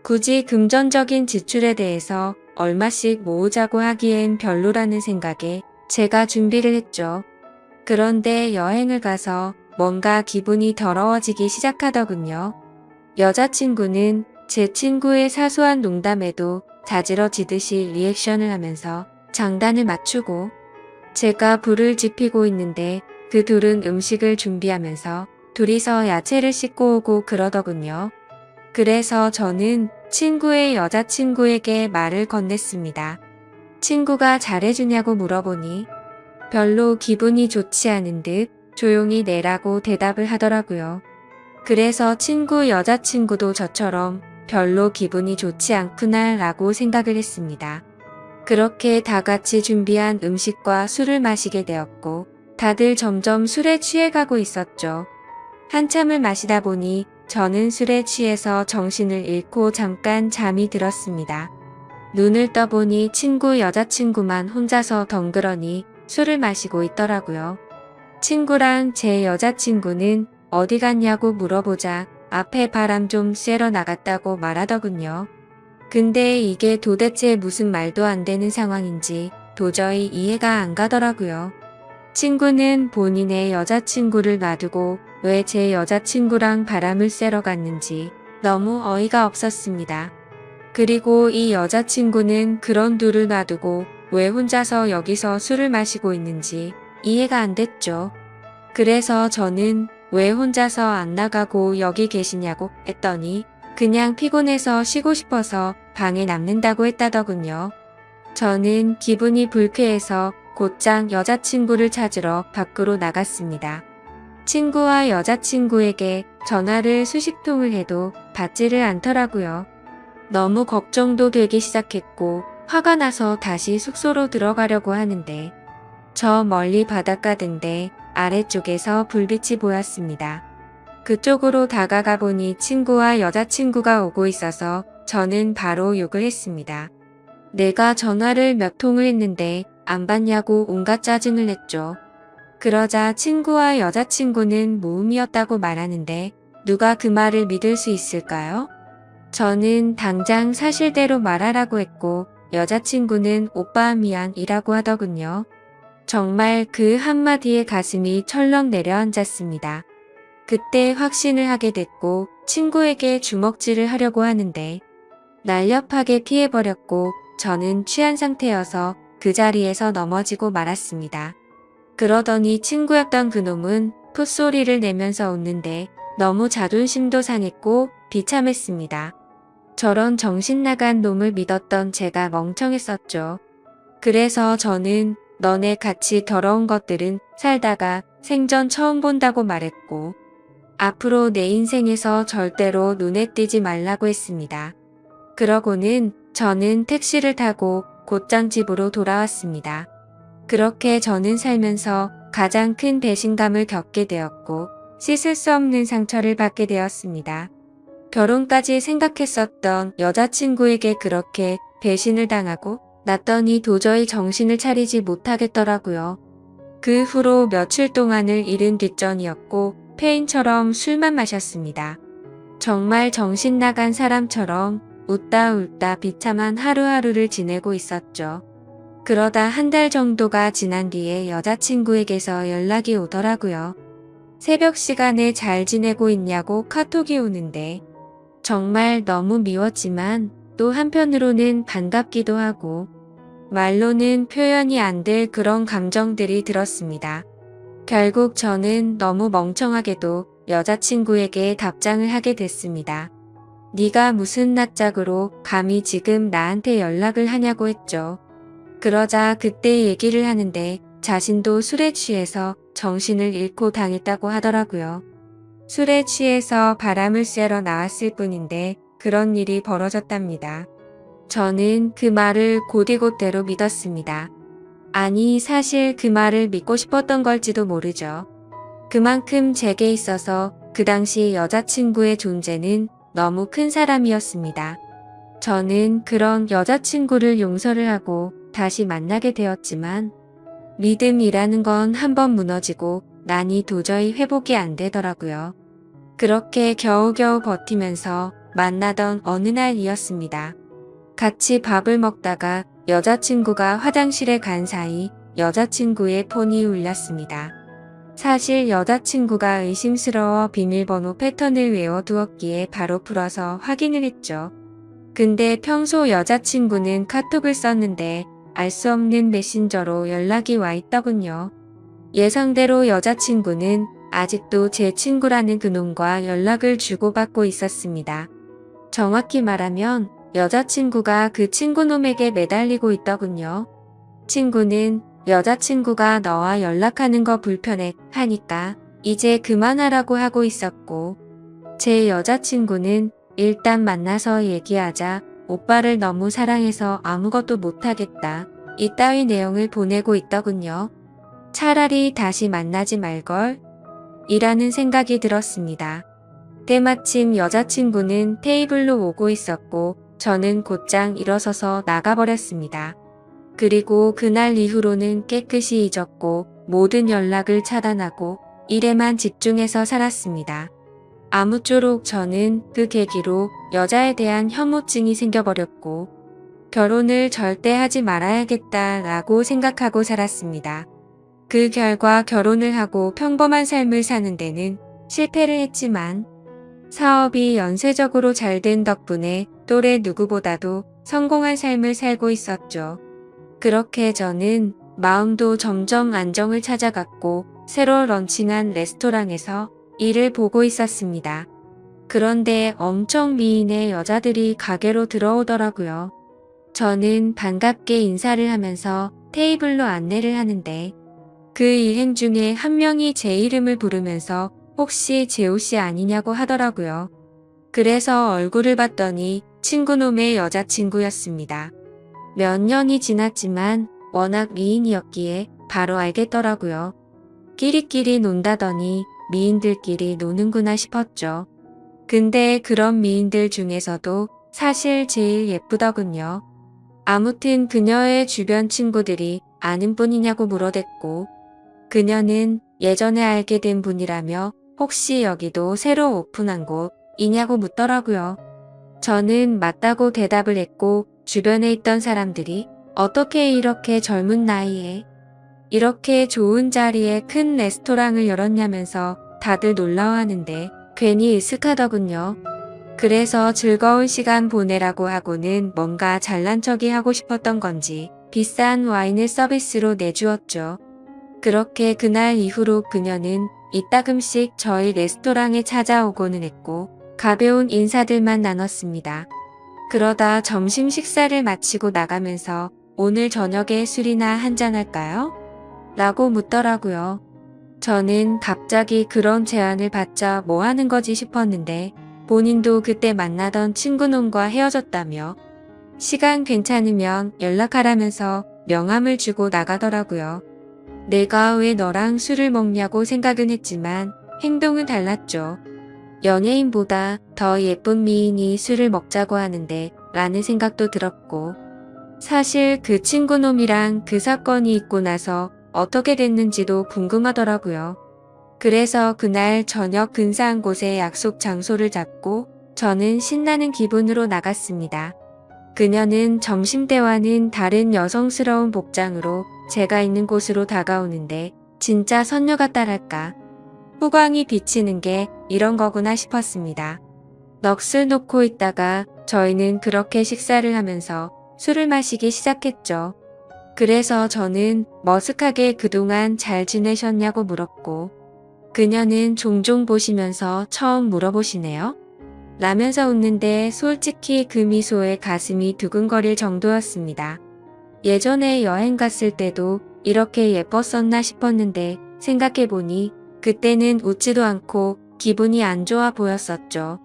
Speaker 1: 굳이 금전적인 지출에 대해서 얼마씩 모으자고 하기엔 별로라는 생각에 제가 준비를 했죠. 그런데 여행을 가서 뭔가 기분이 더러워지기 시작하더군요. 여자친구는 제 친구의 사소한 농담에도 자지러지듯이 리액션을 하면서 장단을 맞추고 제가 불을 지피고 있는데 그 둘은 음식을 준비하면서 둘이서 야채를 씻고 오고 그러더군요. 그래서 저는 친구의 여자친구에게 말을 건넸습니다. 친구가 잘해주냐고 물어보니 별로 기분이 좋지 않은 듯 조용히 내라고 대답을 하더라고요. 그래서 친구 여자친구도 저처럼 별로 기분이 좋지 않구나 라고 생각을 했습니다. 그렇게 다 같이 준비한 음식과 술을 마시게 되었고 다들 점점 술에 취해가고 있었죠. 한참을 마시다 보니 저는 술에 취해서 정신을 잃고 잠깐 잠이 들었습니다. 눈을 떠보니 친구 여자친구만 혼자서 덩그러니 술을 마시고 있더라고요. 친구랑 제 여자친구는 어디 갔냐고 물어보자 앞에 바람 좀 쐬러 나갔다고 말하더군요. 근데 이게 도대체 무슨 말도 안 되는 상황인지 도저히 이해가 안 가더라고요. 친구는 본인의 여자친구를 놔두고 왜 제 여자친구랑 바람을 쐬러 갔는지 너무 어이가 없었습니다. 그리고 이 여자친구는 그런 둘을 놔두고 왜 혼자서 여기서 술을 마시고 있는지 이해가 안 됐죠. 그래서 저는 왜 혼자서 안 나가고 여기 계시냐고 했더니 그냥 피곤해서 쉬고 싶어서 방에 남는다고 했다더군요. 저는 기분이 불쾌해서 곧장 여자친구를 찾으러 밖으로 나갔습니다. 친구와 여자친구에게 전화를 수십 통을 해도 받지를 않더라고요. 너무 걱정도 되기 시작했고 화가 나서 다시 숙소로 들어가려고 하는데 저 멀리 바닷가 등대 아래쪽에서 불빛이 보였습니다. 그쪽으로 다가가 보니 친구와 여자친구가 오고 있어서 저는 바로 욕을 했습니다. 내가 전화를 몇 통을 했는데 안 받냐고 온갖 짜증을 냈죠. 그러자 친구와 여자친구는 모음이었다고 말하는데 누가 그 말을 믿을 수 있을까요? 저는 당장 사실대로 말하라고 했고 여자친구는 오빠 미안이라고 하더군요. 정말 그 한마디에 가슴이 철렁 내려앉았습니다. 그때 확신을 하게 됐고 친구에게 주먹질을 하려고 하는데 날렵하게 피해버렸고 저는 취한 상태여서 그 자리에서 넘어지고 말았습니다. 그러더니 친구였던 그놈은 풋소리를 내면서 웃는데 너무 자존심도 상했고 비참했습니다. 저런 정신나간 놈을 믿었던 제가 멍청했었죠. 그래서 저는 너네 같이 더러운 것들은 살다가 생전 처음 본다고 말했고 앞으로 내 인생에서 절대로 눈에 띄지 말라고 했습니다. 그러고는 저는 택시를 타고 곧장 집으로 돌아왔습니다. 그렇게 저는 살면서 가장 큰 배신감을 겪게 되었고 씻을 수 없는 상처를 받게 되었습니다. 결혼까지 생각했었던 여자친구에게 그렇게 배신을 당하고 났더니 도저히 정신을 차리지 못하겠더라고요. 그 후로 며칠 동안을 잃은 뒷전이었고 페인처럼 술만 마셨습니다. 정말 정신 나간 사람처럼 웃다 울다 비참한 하루하루를 지내고 있었죠. 그러다 한 달 정도가 지난 뒤에 여자친구에게서 연락이 오더라고요. 새벽 시간에 잘 지내고 있냐고 카톡이 오는데 정말 너무 미웠지만 또 한편으로는 반갑기도 하고 말로는 표현이 안 될 그런 감정들이 들었습니다. 결국 저는 너무 멍청하게도 여자친구에게 답장을 하게 됐습니다. 네가 무슨 낯짝으로 감히 지금 나한테 연락을 하냐고 했죠. 그러자 그때 얘기를 하는데 자신도 술에 취해서 정신을 잃고 당했다고 하더라고요. 술에 취해서 바람을 쐬러 나왔을 뿐인데 그런 일이 벌어졌답니다. 저는 그 말을 곧이곧대로 믿었습니다. 아니 사실 그 말을 믿고 싶었던 걸지도 모르죠. 그만큼 제게 있어서 그 당시 여자친구의 존재는 너무 큰 사람이었습니다. 저는 그런 여자친구를 용서를 하고 다시 만나게 되었지만 믿음이라는 건 한번 무너지고 나니 도저히 회복이 안 되더라고요. 그렇게 겨우겨우 버티면서 만나던 어느 날이었습니다. 같이 밥을 먹다가 여자친구가 화장실에 간 사이 여자친구의 폰이 울렸습니다. 사실 여자친구가 의심스러워 비밀번호 패턴을 외워두었기에 바로 풀어서 확인을 했죠. 근데 평소 여자친구는 카톡을 썼는데 알 수 없는 메신저로 연락이 와 있더군요. 예상대로 여자친구는 아직도 제 친구라는 그놈과 연락을 주고받고 있었습니다. 정확히 말하면 여자친구가 그 친구놈에게 매달리고 있더군요. 친구는 여자친구가 너와 연락하는 거 불편해 하니까 이제 그만하라고 하고 있었고 제 여자친구는 일단 만나서 얘기하자 오빠를 너무 사랑해서 아무것도 못하겠다 이따위 내용을 보내고 있더군요. 차라리 다시 만나지 말걸 이라는 생각이 들었습니다. 때마침 여자친구는 테이블로 오고 있었고 저는 곧장 일어서서 나가버렸습니다. 그리고 그날 이후로는 깨끗이 잊었고 모든 연락을 차단하고 일에만 집중해서 살았습니다. 아무쪼록 저는 그 계기로 여자에 대한 혐오증이 생겨버렸고 결혼을 절대 하지 말아야겠다라고 생각하고 살았습니다. 그 결과 결혼을 하고 평범한 삶을 사는 데는 실패를 했지만 사업이 연쇄적으로 잘 된 덕분에 또래 누구보다도 성공한 삶을 살고 있었죠. 그렇게 저는 마음도 점점 안정을 찾아갔고 새로 런칭한 레스토랑에서 일을 보고 있었습니다. 그런데 엄청 미인의 여자들이 가게로 들어오더라고요. 저는 반갑게 인사를 하면서 테이블로 안내를 하는데 그 일행 중에 한 명이 제 이름을 부르면서 혹시 재호 씨 아니냐고 하더라고요. 그래서 얼굴을 봤더니 친구놈의 여자친구였습니다. 몇 년이 지났지만 워낙 미인이었기에 바로 알겠더라고요. 끼리끼리 논다더니 미인들끼리 노는구나 싶었죠. 근데 그런 미인들 중에서도 사실 제일 예쁘더군요. 아무튼 그녀의 주변 친구들이 아는 분이냐고 물어댔고 그녀는 예전에 알게 된 분이라며 혹시 여기도 새로 오픈한 곳이냐고 묻더라고요. 저는 맞다고 대답을 했고 주변에 있던 사람들이 어떻게 이렇게 젊은 나이에 이렇게 좋은 자리에 큰 레스토랑을 열었냐면서 다들 놀라워하는데 괜히 으쓱하더군요. 그래서 즐거운 시간 보내라고 하고는 뭔가 잘난 척이 하고 싶었던 건지 비싼 와인을 서비스로 내주었죠. 그렇게 그날 이후로 그녀는 이따금씩 저희 레스토랑에 찾아오고는 했고 가벼운 인사들만 나눴습니다. 그러다 점심 식사를 마치고 나가면서 오늘 저녁에 술이나 한잔할까요? 라고 묻더라고요. 저는 갑자기 그런 제안을 받자 뭐 하는 거지 싶었는데 본인도 그때 만나던 친구놈과 헤어졌다며 시간 괜찮으면 연락하라면서 명함을 주고 나가더라고요. 내가 왜 너랑 술을 먹냐고 생각은 했지만 행동은 달랐죠. 연예인보다 더 예쁜 미인이 술을 먹자고 하는데 라는 생각도 들었고 사실 그 친구놈이랑 그 사건이 있고 나서 어떻게 됐는지도 궁금하더라고요. 그래서 그날 저녁 근사한 곳에 약속 장소를 잡고 저는 신나는 기분으로 나갔습니다. 그녀는 점심때와는 다른 여성스러운 복장으로 제가 있는 곳으로 다가오는데 진짜 선녀 같다랄까. 후광이 비치는 게 이런 거구나 싶었습니다. 넋을 놓고 있다가 저희는 그렇게 식사를 하면서 술을 마시기 시작했죠. 그래서 저는 머쓱하게 그동안 잘 지내셨냐고 물었고 그녀는 종종 보시면서 처음 물어보시네요. 라면서 웃는데 솔직히 그 미소에 가슴이 두근거릴 정도였습니다. 예전에 여행 갔을 때도 이렇게 예뻤었나 싶었는데 생각해보니 그때는 웃지도 않고 기분이 안 좋아 보였었죠.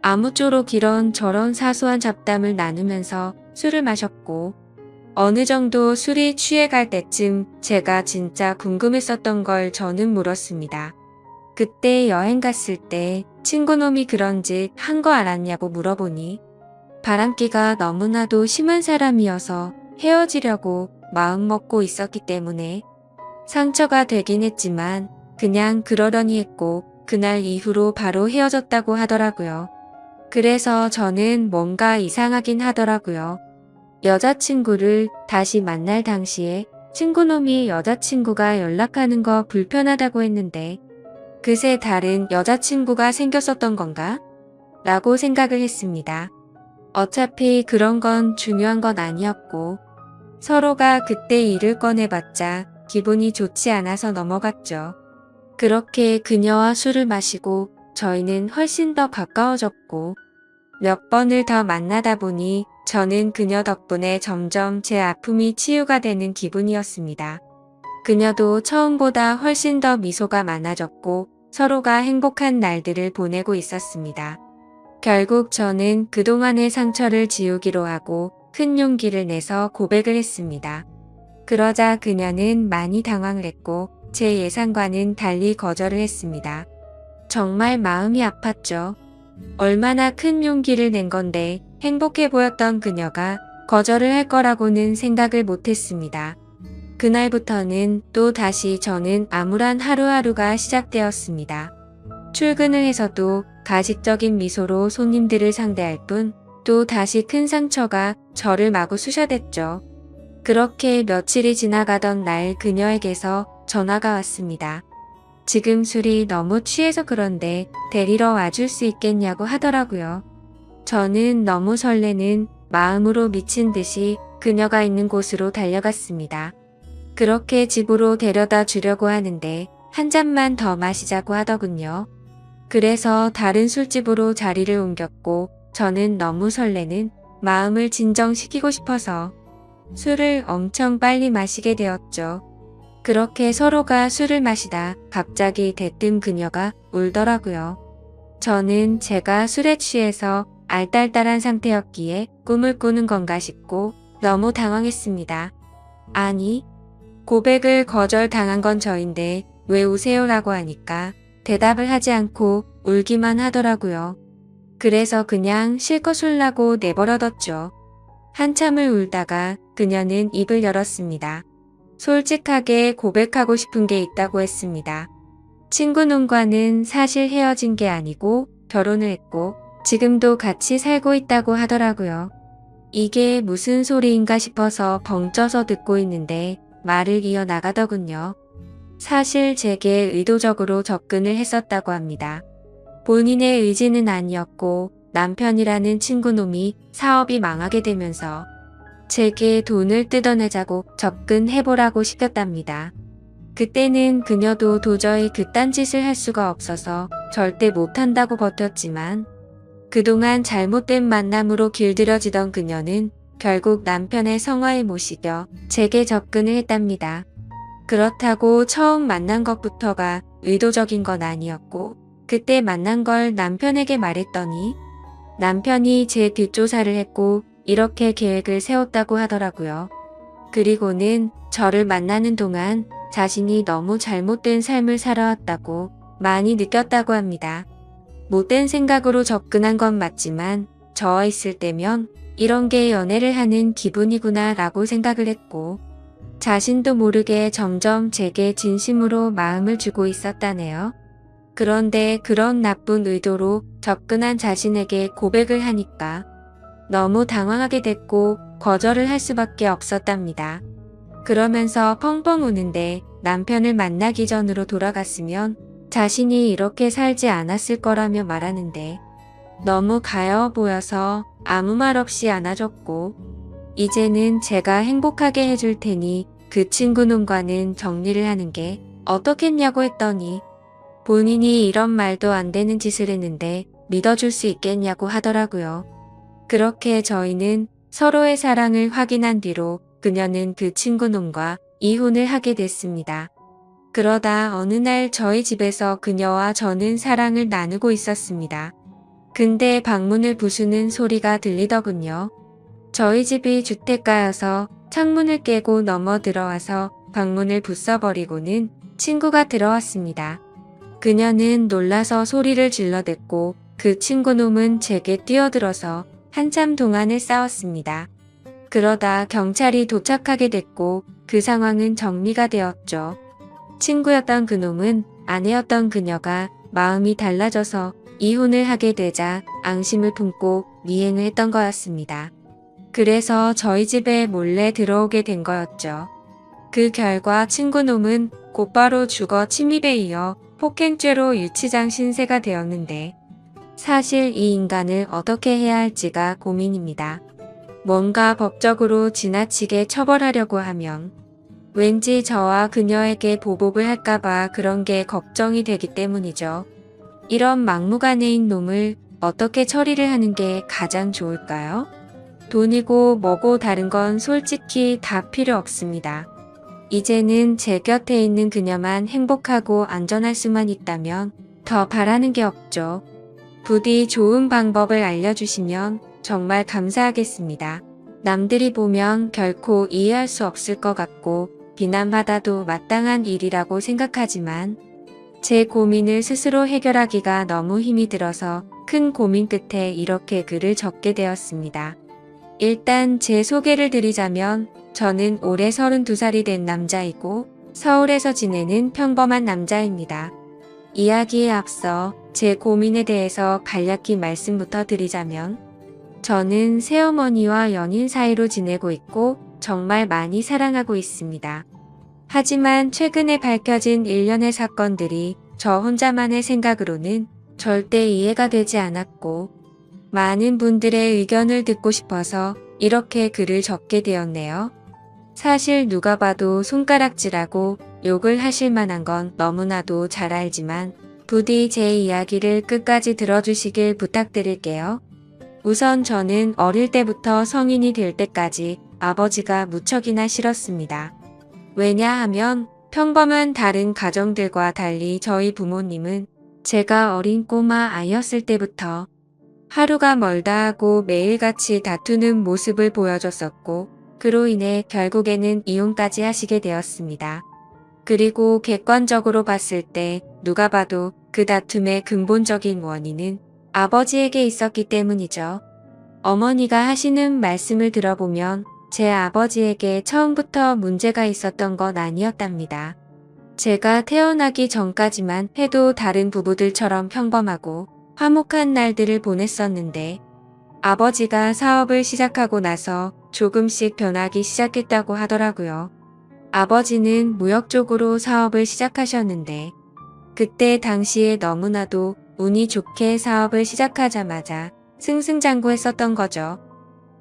Speaker 1: 아무쪼록 이런 저런 사소한 잡담을 나누면서 술을 마셨고 어느 정도 술이 취해갈 때쯤 제가 진짜 궁금했었던 걸 저는 물었습니다. 그때 여행 갔을 때 친구놈이 그런 짓 한 거 알았냐고 물어보니 바람기가 너무나도 심한 사람이어서 헤어지려고 마음먹고 있었기 때문에 상처가 되긴 했지만 그냥 그러려니 했고 그날 이후로 바로 헤어졌다고 하더라고요. 그래서 저는 뭔가 이상하긴 하더라고요. 여자친구를 다시 만날 당시에 친구놈이 여자친구가 연락하는 거 불편하다고 했는데 그새 다른 여자친구가 생겼었던 건가? 라고 생각을 했습니다. 어차피 그런 건 중요한 건 아니었고 서로가 그때 일을 꺼내봤자 기분이 좋지 않아서 넘어갔죠. 그렇게 그녀와 술을 마시고 저희는 훨씬 더 가까워졌고 몇 번을 더 만나다 보니 저는 그녀 덕분에 점점 제 아픔이 치유가 되는 기분이었습니다. 그녀도 처음보다 훨씬 더 미소가 많아졌고 서로가 행복한 날들을 보내고 있었습니다. 결국 저는 그동안의 상처를 지우기로 하고 큰 용기를 내서 고백을 했습니다. 그러자 그녀는 많이 당황을 했고 제 예상과는 달리 거절을 했습니다. 정말 마음이 아팠죠. 얼마나 큰 용기를 낸 건데 행복해 보였던 그녀가 거절을 할 거라고는 생각을 못했습니다. 그날부터는 또 다시 저는 암울한 하루하루가 시작되었습니다. 출근을 해서도 가식적인 미소로 손님들을 상대할 뿐 또 다시 큰 상처가 저를 마구 쑤셔댔죠. 그렇게 며칠이 지나가던 날 그녀에게서 전화가 왔습니다. 지금 술이 너무 취해서 그런데 데리러 와줄 수 있겠냐고 하더라고요. 저는 너무 설레는 마음으로 미친 듯이 그녀가 있는 곳으로 달려갔습니다. 그렇게 집으로 데려다 주려고 하는데 한 잔만 더 마시자고 하더군요. 그래서 다른 술집으로 자리를 옮겼고 저는 너무 설레는 마음을 진정시키고 싶어서 술을 엄청 빨리 마시게 되었죠. 그렇게 서로가 술을 마시다 갑자기 대뜸 그녀가 울더라고요. 저는 제가 술에 취해서 알딸딸한 상태였기에 꿈을 꾸는 건가 싶고 너무 당황했습니다. 아니, 고백을 거절당한 건 저인데 왜 우세요라고 하니까 대답을 하지 않고 울기만 하더라고요. 그래서 그냥 실컷 울라고 내버려뒀죠. 한참을 울다가 그녀는 입을 열었습니다. 솔직하게 고백하고 싶은 게 있다고 했습니다. 친구놈과는 사실 헤어진 게 아니고 결혼을 했고 지금도 같이 살고 있다고 하더라고요. 이게 무슨 소리인가 싶어서 벙쪄서 듣고 있는데 말을 이어나가더군요. 사실 제게 의도적으로 접근을 했었다고 합니다. 본인의 의지는 아니었고 남편이라는 친구놈이 사업이 망하게 되면서 제게 돈을 뜯어내자고 접근해보라고 시켰답니다. 그때는 그녀도 도저히 그딴 짓을 할 수가 없어서 절대 못한다고 버텼지만 그동안 잘못된 만남으로 길들여지던 그녀는 결국 남편의 성화에 못 이겨 제게 접근을 했답니다. 그렇다고 처음 만난 것부터가 의도적인 건 아니었고 그때 만난 걸 남편에게 말했더니 남편이 제 뒷조사를 했고 이렇게 계획을 세웠다고 하더라고요. 그리고는 저를 만나는 동안 자신이 너무 잘못된 삶을 살아왔다고 많이 느꼈다고 합니다. 못된 생각으로 접근한 건 맞지만 저와 있을 때면 이런 게 연애를 하는 기분이구나 라고 생각을 했고 자신도 모르게 점점 제게 진심으로 마음을 주고 있었다네요. 그런데 그런 나쁜 의도로 접근한 자신에게 고백을 하니까 너무 당황하게 됐고 거절을 할 수밖에 없었답니다. 그러면서 펑펑 우는데 남편을 만나기 전으로 돌아갔으면 자신이 이렇게 살지 않았을 거라며 말하는데 너무 가여워 보여서 아무 말 없이 안아줬고 이제는 제가 행복하게 해줄 테니 그 친구놈과는 정리를 하는 게 어떻겠냐고 했더니 본인이 이런 말도 안 되는 짓을 했는데 믿어줄 수 있겠냐고 하더라고요. 그렇게 저희는 서로의 사랑을 확인한 뒤로 그녀는 그 친구놈과 이혼을 하게 됐습니다. 그러다 어느 날 저희 집에서 그녀와 저는 사랑을 나누고 있었습니다. 근데 방문을 부수는 소리가 들리더군요. 저희 집이 주택가여서 창문을 깨고 넘어 들어와서 방문을 부숴버리고는 친구가 들어왔습니다. 그녀는 놀라서 소리를 질러댔고 그 친구놈은 제게 뛰어들어서 한참 동안을 싸웠습니다. 그러다 경찰이 도착하게 됐고 그 상황은 정리가 되었죠. 친구였던 그놈은 아내였던 그녀가 마음이 달라져서 이혼을 하게 되자 앙심을 품고 미행을 했던 거였습니다. 그래서 저희 집에 몰래 들어오게 된 거였죠. 그 결과 친구놈은 곧바로 주거 침입에 이어 폭행죄로 유치장 신세가 되었는데 사실 이 인간을 어떻게 해야 할지가 고민입니다. 뭔가 법적으로 지나치게 처벌하려고 하면 왠지 저와 그녀에게 보복을 할까봐 그런 게 걱정이 되기 때문이죠. 이런 막무가내인 놈을 어떻게 처리를 하는 게 가장 좋을까요? 돈이고 뭐고 다른 건 솔직히 다 필요 없습니다. 이제는 제 곁에 있는 그녀만 행복하고 안전할 수만 있다면 더 바라는 게 없죠. 부디 좋은 방법을 알려주시면 정말 감사하겠습니다. 남들이 보면 결코 이해할 수 없을 것 같고 비난받아도 마땅한 일이라고 생각하지만 제 고민을 스스로 해결하기가 너무 힘이 들어서 큰 고민 끝에 이렇게 글을 적게 되었습니다. 일단 제 소개를 드리자면 저는 올해 32살이 된 남자이고 서울에서 지내는 평범한 남자입니다. 이야기에 앞서 제 고민에 대해서 간략히 말씀부터 드리자면 저는 새어머니와 연인 사이로 지내고 있고 정말 많이 사랑하고 있습니다. 하지만 최근에 밝혀진 일련의 사건들이 저 혼자만의 생각으로는 절대 이해가 되지 않았고 많은 분들의 의견을 듣고 싶어서 이렇게 글을 적게 되었네요. 사실 누가 봐도 손가락질하고 욕을 하실 만한 건 너무나도 잘 알지만 부디 제 이야기를 끝까지 들어주시길 부탁드릴게요. 우선 저는 어릴 때부터 성인이 될 때까지 아버지가 무척이나 싫었습니다. 왜냐하면 평범한 다른 가정들과 달리 저희 부모님은 제가 어린 꼬마 아이였을 때부터 하루가 멀다 하고 매일같이 다투는 모습을 보여줬었고, 그로 인해 결국에는 이혼까지 하시게 되었습니다. 그리고 객관적으로 봤을 때 누가 봐도 그 다툼의 근본적인 원인은 아버지에게 있었기 때문이죠. 어머니가 하시는 말씀을 들어보면 제 아버지에게 처음부터 문제가 있었던 건 아니었답니다. 제가 태어나기 전까지만 해도 다른 부부들처럼 평범하고 화목한 날들을 보냈었는데, 아버지가 사업을 시작하고 나서 조금씩 변하기 시작했다고 하더라고요. 아버지는 무역 쪽으로 사업을 시작하셨는데, 그때 당시에 너무나도 운이 좋게 사업을 시작하자마자 승승장구했었던 거죠.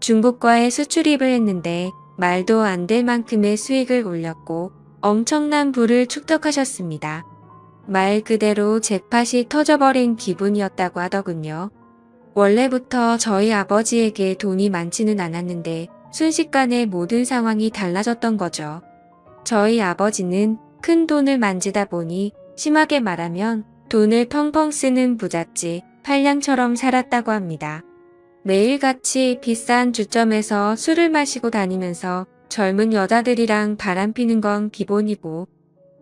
Speaker 1: 중국과의 수출입을 했는데 말도 안 될 만큼의 수익을 올렸고 엄청난 부를 축적하셨습니다. 말 그대로 잭팟이 터져버린 기분이었다고 하더군요. 원래부터 저희 아버지에게 돈이 많지는 않았는데 순식간에 모든 상황이 달라졌던 거죠. 저희 아버지는 큰 돈을 만지다 보니 심하게 말하면 돈을 펑펑 쓰는 부잣집 팔량처럼 살았다고 합니다. 매일같이 비싼 주점에서 술을 마시고 다니면서 젊은 여자들이랑 바람피는 건 기본이고,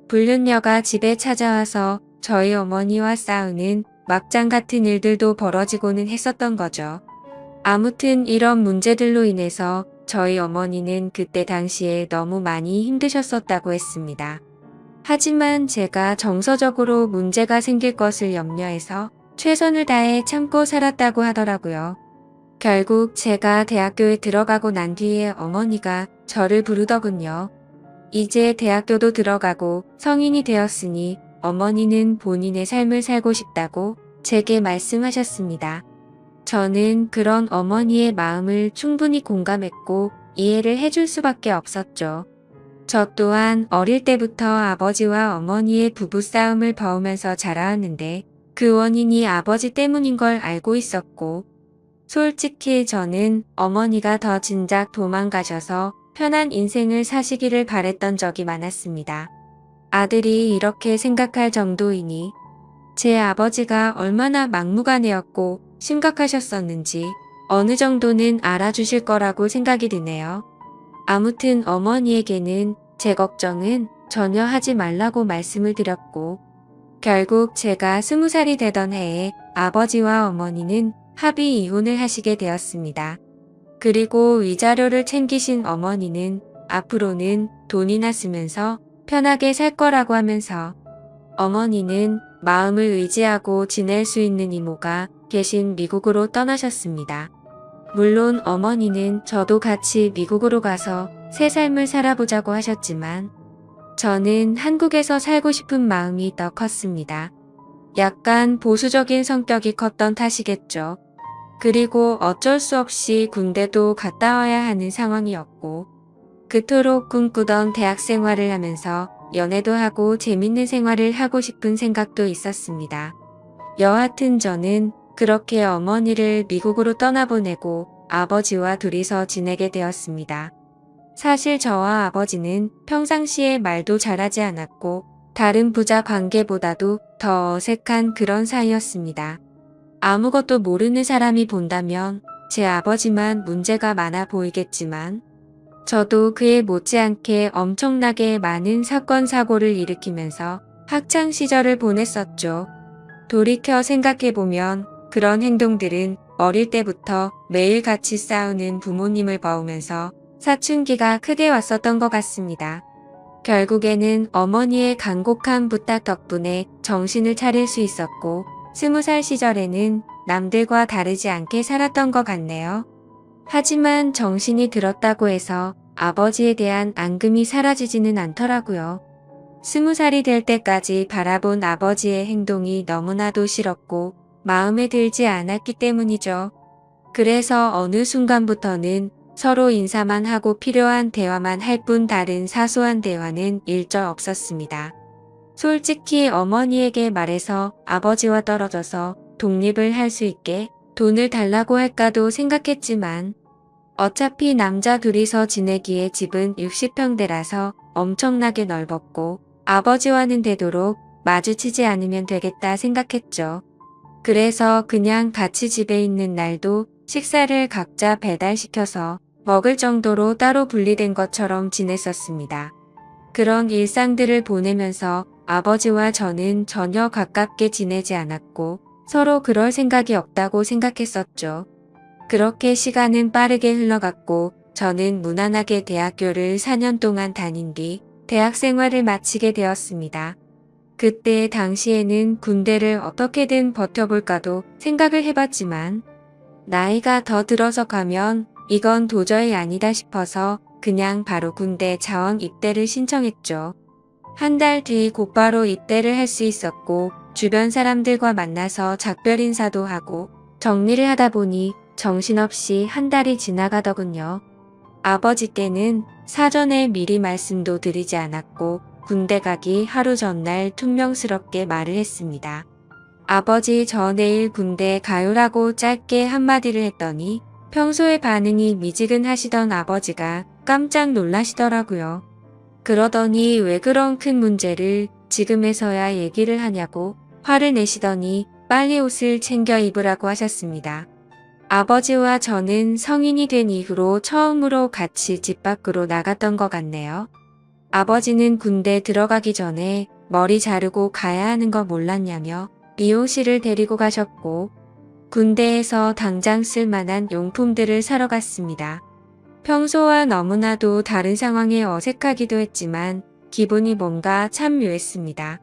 Speaker 1: 불륜녀가 집에 찾아와서 저희 어머니와 싸우는 막장 같은 일들도 벌어지고는 했었던 거죠. 아무튼 이런 문제들로 인해서 저희 어머니는 그때 당시에 너무 많이 힘드셨었다고 했습니다. 하지만 제가 정서적으로 문제가 생길 것을 염려해서 최선을 다해 참고 살았다고 하더라고요. 결국 제가 대학교에 들어가고 난 뒤에 어머니가 저를 부르더군요. 이제 대학교도 들어가고 성인이 되었으니 어머니는 본인의 삶을 살고 싶다고 제게 말씀하셨습니다. 저는 그런 어머니의 마음을 충분히 공감했고 이해를 해줄 수밖에 없었죠. 저 또한 어릴 때부터 아버지와 어머니의 부부싸움을 봐오면서 자라왔는데 그 원인이 아버지 때문인 걸 알고 있었고, 솔직히 저는 어머니가 더 진작 도망가셔서 편한 인생을 사시기를 바랬던 적이 많았습니다. 아들이 이렇게 생각할 정도이니 제 아버지가 얼마나 막무가내였고 심각하셨었는지 어느 정도는 알아주실 거라고 생각이 드네요. 아무튼 어머니에게는 제 걱정은 전혀 하지 말라고 말씀을 드렸고, 결국 제가 20살이 되던 해에 아버지와 어머니는 합의 이혼을 하시게 되었습니다. 그리고 위자료를 챙기신 어머니는 앞으로는 돈이나 쓰면서 편하게 살 거라고 하면서, 어머니는 마음을 의지하고 지낼 수 있는 이모가 계신 미국으로 떠나셨습니다. 물론 어머니는 저도 같이 미국으로 가서 새 삶을 살아보자고 하셨지만 저는 한국에서 살고 싶은 마음이 더 컸습니다. 약간 보수적인 성격이 컸던 탓이겠죠. 그리고 어쩔 수 없이 군대도 갔다 와야 하는 상황이었고, 그토록 꿈꾸던 대학 생활을 하면서 연애도 하고 재밌는 생활을 하고 싶은 생각도 있었습니다. 여하튼 저는 그렇게 어머니를 미국으로 떠나보내고 아버지와 둘이서 지내게 되었습니다. 사실 저와 아버지는 평상시에 말도 잘하지 않았고 다른 부자 관계보다도 더 어색한 그런 사이였습니다. 아무것도 모르는 사람이 본다면 제 아버지만 문제가 많아 보이겠지만 저도 그에 못지않게 엄청나게 많은 사건 사고를 일으키면서 학창 시절을 보냈었죠. 돌이켜 생각해보면 그런 행동들은 어릴 때부터 매일 같이 싸우는 부모님을 봐오면서 사춘기가 크게 왔었던 것 같습니다. 결국에는 어머니의 간곡한 부탁 덕분에 정신을 차릴 수 있었고 20살 시절에는 남들과 다르지 않게 살았던 것 같네요. 하지만 정신이 들었다고 해서 아버지에 대한 앙금이 사라지지는 않더라고요. 20살이 될 때까지 바라본 아버지의 행동이 너무나도 싫었고 마음에 들지 않았기 때문이죠. 그래서 어느 순간부터는 서로 인사만 하고 필요한 대화만 할 뿐 다른 사소한 대화는 일절 없었습니다. 솔직히 어머니에게 말해서 아버지와 떨어져서 독립을 할 수 있게 돈을 달라고 할까도 생각했지만 어차피 남자 둘이서 지내기에 집은 60평대라서 엄청나게 넓었고 아버지와는 되도록 마주치지 않으면 되겠다 생각했죠. 그래서 그냥 같이 집에 있는 날도 식사를 각자 배달시켜서 먹을 정도로 따로 분리된 것처럼 지냈었습니다. 그런 일상들을 보내면서 아버지와 저는 전혀 가깝게 지내지 않았고 서로 그럴 생각이 없다고 생각했었죠. 그렇게 시간은 빠르게 흘러갔고 저는 무난하게 대학교를 4년 동안 다닌 뒤 대학 생활을 마치게 되었습니다. 그때 당시에는 군대를 어떻게든 버텨볼까도 생각을 해봤지만 나이가 더 들어서 가면 이건 도저히 아니다 싶어서 그냥 바로 군대 자원 입대를 신청했죠. 한 달 뒤 곧바로 입대를 할 수 있었고 주변 사람들과 만나서 작별 인사도 하고 정리를 하다 보니 정신없이 한 달이 지나가더군요. 아버지께는 사전에 미리 말씀도 드리지 않았고 군대 가기 하루 전날 퉁명스럽게 말을 했습니다. 아버지 저 내일 군대 가요라고 짧게 한마디를 했더니 평소에 반응이 미지근하시던 아버지가 깜짝 놀라시더라고요. 그러더니 왜 그런 큰 문제를 지금에서야 얘기를 하냐고 화를 내시더니 빨리 옷을 챙겨 입으라고 하셨습니다. 아버지와 저는 성인이 된 이후로 처음으로 같이 집 밖으로 나갔던 것 같네요. 아버지는 군대 들어가기 전에 머리 자르고 가야 하는 거 몰랐냐며 미용실을 데리고 가셨고 군대에서 당장 쓸 만한 용품들을 사러 갔습니다. 평소와 너무나도 다른 상황에 어색하기도 했지만 기분이 뭔가 참 묘했습니다.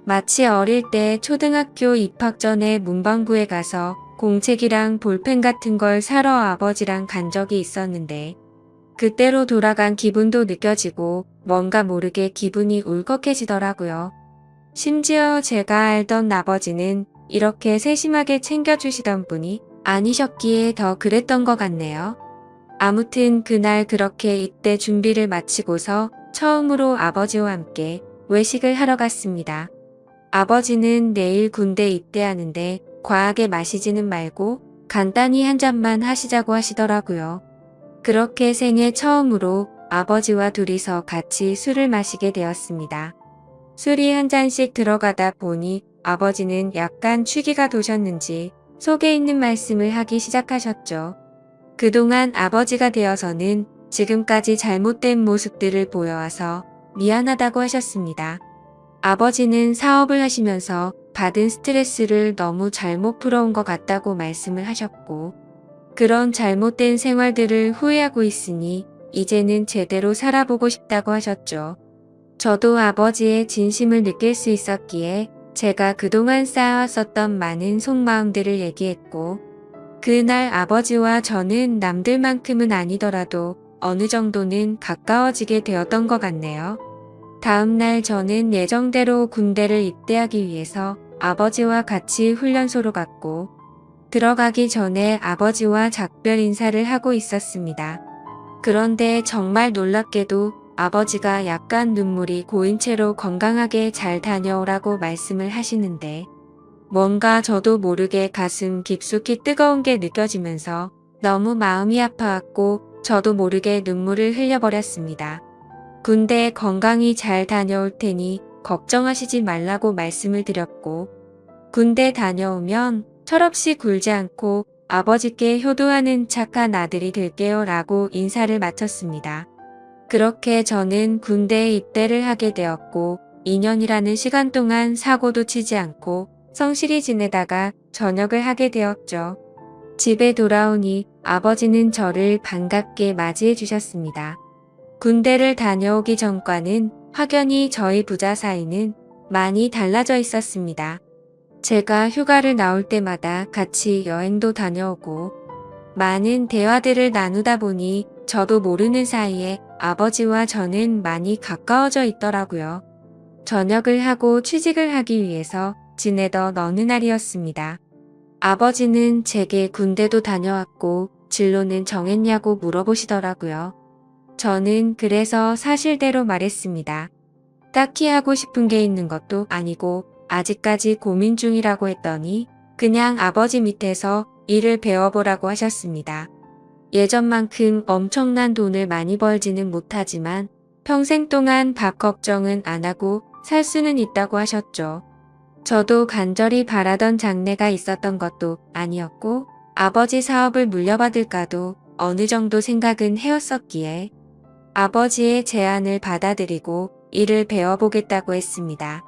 Speaker 1: 마치 어릴 때 초등학교 입학 전에 문방구에 가서 공책이랑 볼펜 같은 걸 사러 아버지랑 간 적이 있었는데 그때로 돌아간 기분도 느껴지고 뭔가 모르게 기분이 울컥해지더라고요. 심지어 제가 알던 아버지는 이렇게 세심하게 챙겨주시던 분이 아니셨기에 더 그랬던 것 같네요. 아무튼 그날 그렇게 입대 준비를 마치고서 처음으로 아버지와 함께 외식을 하러 갔습니다. 아버지는 내일 군대 입대하는데 과하게 마시지는 말고 간단히 한 잔만 하시자고 하시더라고요. 그렇게 생애 처음으로 아버지와 둘이서 같이 술을 마시게 되었습니다. 술이 한 잔씩 들어가다 보니 아버지는 약간 취기가 도셨는지 속에 있는 말씀을 하기 시작하셨죠. 그동안 아버지가 되어서는 지금까지 잘못된 모습들을 보여와서 미안하다고 하셨습니다. 아버지는 사업을 하시면서 받은 스트레스를 너무 잘못 풀어온 것 같다고 말씀을 하셨고 그런 잘못된 생활들을 후회하고 있으니 이제는 제대로 살아보고 싶다고 하셨죠. 저도 아버지의 진심을 느낄 수 있었기에 제가 그동안 쌓아왔었던 많은 속마음들을 얘기했고 그날 아버지와 저는 남들만큼은 아니더라도 어느 정도는 가까워지게 되었던 것 같네요. 다음날 저는 예정대로 군대를 입대하기 위해서 아버지와 같이 훈련소로 갔고 들어가기 전에 아버지와 작별 인사를 하고 있었습니다. 그런데 정말 놀랍게도 아버지가 약간 눈물이 고인 채로 건강하게 잘 다녀오라고 말씀을 하시는데 뭔가 저도 모르게 가슴 깊숙이 뜨거운 게 느껴지면서 너무 마음이 아파왔고 저도 모르게 눈물을 흘려버렸습니다. 군대에 건강히 잘 다녀올 테니 걱정하시지 말라고 말씀을 드렸고 군대 다녀오면 철없이 굴지 않고 아버지께 효도하는 착한 아들이 될게요 라고 인사를 마쳤습니다. 그렇게 저는 군대에 입대를 하게 되었고 2년이라는 시간 동안 사고도 치지 않고 성실히 지내다가 전역을 하게 되었죠. 집에 돌아오니 아버지는 저를 반갑게 맞이해 주셨습니다. 군대를 다녀오기 전과는 확연히 저희 부자 사이는 많이 달라져 있었습니다. 제가 휴가를 나올 때마다 같이 여행도 다녀오고 많은 대화들을 나누다 보니 저도 모르는 사이에 아버지와 저는 많이 가까워져 있더라고요. 전역을 하고 취직을 하기 위해서 지내던 어느 날이었습니다. 아버지는 제게 군대도 다녀왔고 진로는 정했냐고 물어보시더라고요. 저는 그래서 사실대로 말했습니다. 딱히 하고 싶은 게 있는 것도 아니고 아직까지 고민 중이라고 했더니 그냥 아버지 밑에서 일을 배워보라고 하셨습니다. 예전만큼 엄청난 돈을 많이 벌지는 못하지만 평생 동안 밥 걱정은 안 하고 살 수는 있다고 하셨죠. 저도 간절히 바라던 장래가 있었던 것도 아니었고 아버지 사업을 물려받을까도 어느 정도 생각은 해왔었기에 아버지의 제안을 받아들이고 일을 배워보겠다고 했습니다.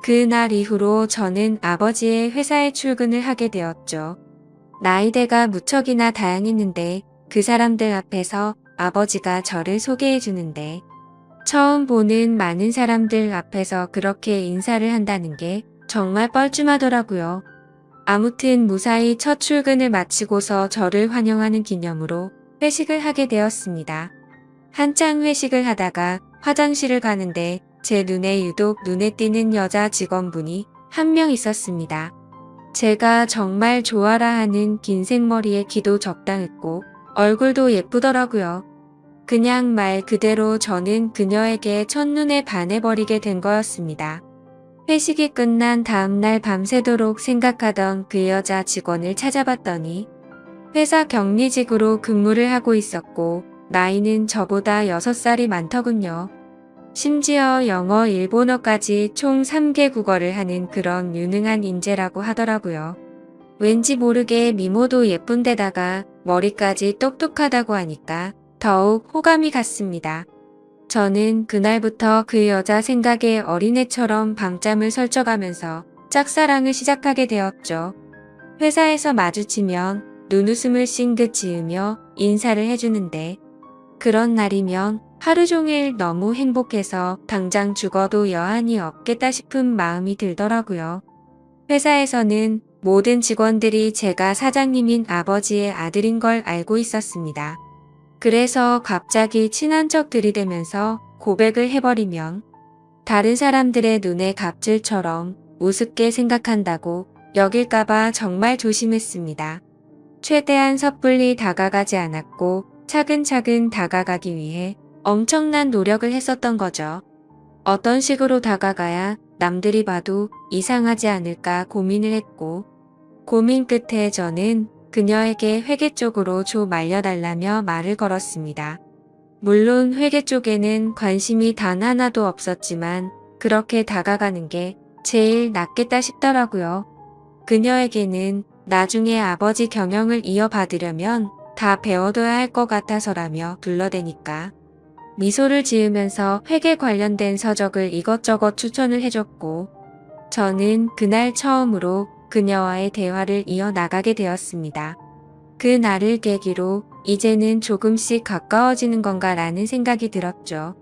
Speaker 1: 그날 이후로 저는 아버지의 회사에 출근을 하게 되었죠. 나이대가 무척이나 다양했는데 그 사람들 앞에서 아버지가 저를 소개해 주는데 처음 보는 많은 사람들 앞에서 그렇게 인사를 한다는 게 정말 뻘쭘하더라고요. 아무튼 무사히 첫 출근을 마치고서 저를 환영하는 기념으로 회식을 하게 되었습니다. 한창 회식을 하다가 화장실을 가는데 제 눈에 유독 눈에 띄는 여자 직원분이 한 명 있었습니다. 제가 정말 좋아라 하는 긴 생머리에 키도 적당했고 얼굴도 예쁘더라고요. 그냥 말 그대로 저는 그녀에게 첫눈에 반해버리게 된 거였습니다. 회식이 끝난 다음날 밤새도록 생각하던 그 여자 직원을 찾아봤더니 회사 격리직으로 근무를 하고 있었고 나이는 저보다 6살이 많더군요. 심지어 영어, 일본어까지 총 3개 국어를 하는 그런 유능한 인재라고 하더라고요. 왠지 모르게 미모도 예쁜데다가 머리까지 똑똑하다고 하니까 더욱 호감이 갔습니다. 저는 그날부터 그 여자 생각에 어린애처럼 밤잠을 설쳐가면서 짝사랑을 시작하게 되었죠. 회사에서 마주치면 눈웃음을 싱긋 지으며 인사를 해주는데 그런 날이면 하루 종일 너무 행복해서 당장 죽어도 여한이 없겠다 싶은 마음이 들더라고요. 회사에서는 모든 직원들이 제가 사장님인 아버지의 아들인 걸 알고 있었습니다. 그래서 갑자기 친한 척 들이대면서 고백을 해버리면 다른 사람들의 눈에 갑질처럼 우습게 생각한다고 여길까봐 정말 조심했습니다. 최대한 섣불리 다가가지 않았고 차근차근 다가가기 위해 엄청난 노력을 했었던 거죠. 어떤 식으로 다가가야 남들이 봐도 이상하지 않을까 고민을 했고 고민 끝에 저는 그녀에게 회계 쪽으로 좀 알려달라며 말을 걸었습니다. 물론 회계 쪽에는 관심이 단 하나도 없었지만 그렇게 다가가는 게 제일 낫겠다 싶더라고요. 그녀에게는 나중에 아버지 경영을 이어받으려면 다 배워둬야 할 것 같아서라며 둘러대니까 미소를 지으면서 회계 관련된 서적을 이것저것 추천을 해줬고 저는 그날 처음으로 그녀와의 대화를 이어나가게 되었습니다. 그 날을 계기로 이제는 조금씩 가까워지는 건가라는 생각이 들었죠.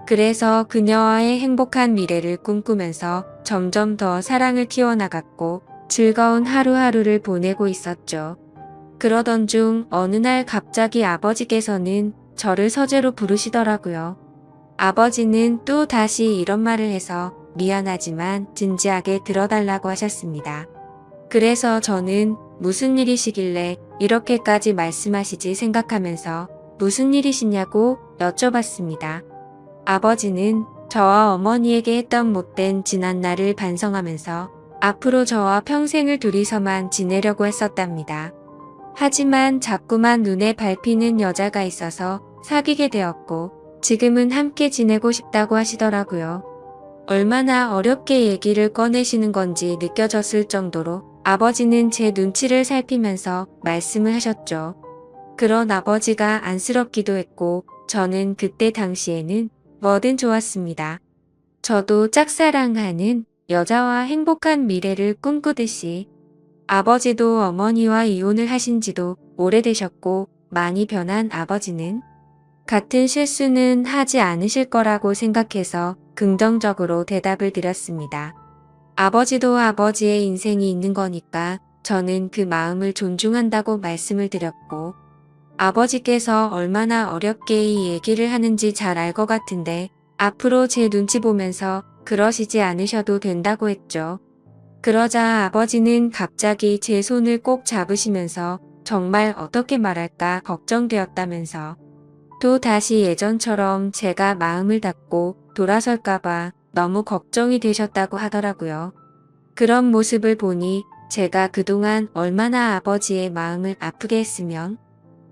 Speaker 1: 그래서 그녀와의 행복한 미래를 꿈꾸면서 점점 더 사랑을 키워나갔고 즐거운 하루하루를 보내고 있었죠. 그러던 중 어느 날 갑자기 아버지께서는 저를 서재로 부르시더라고요. 아버지는 또 다시 이런 말을 해서 미안하지만 진지하게 들어달라고 하셨습니다. 그래서 저는 무슨 일이시길래 이렇게까지 말씀하시지 생각하면서 무슨 일이시냐고 여쭤봤습니다. 아버지는 저와 어머니에게 했던 못된 지난날을 반성하면서 앞으로 저와 평생을 둘이서만 지내려고 했었답니다. 하지만 자꾸만 눈에 밟히는 여자가 있어서 사귀게 되었고 지금은 함께 지내고 싶다고 하시더라고요. 얼마나 어렵게 얘기를 꺼내시는 건지 느껴졌을 정도로 아버지는 제 눈치를 살피면서 말씀을 하셨죠. 그런 아버지가 안쓰럽기도 했고 저는 그때 당시에는 뭐든 좋았습니다. 저도 짝사랑하는 여자와 행복한 미래를 꿈꾸듯이 아버지도 어머니와 이혼을 하신 지도 오래되셨고 많이 변한 아버지는 같은 실수는 하지 않으실 거라고 생각해서 긍정적으로 대답을 드렸습니다. 아버지도 아버지의 인생이 있는 거니까 저는 그 마음을 존중한다고 말씀을 드렸고 아버지께서 얼마나 어렵게 이 얘기를 하는지 잘 알 것 같은데 앞으로 제 눈치 보면서 그러시지 않으셔도 된다고 했죠. 그러자 아버지는 갑자기 제 손을 꼭 잡으시면서 정말 어떻게 말할까 걱정되었다면서 또 다시 예전처럼 제가 마음을 닫고 돌아설까봐 너무 걱정이 되셨다고 하더라고요. 그런 모습을 보니 제가 그동안 얼마나 아버지의 마음을 아프게 했으면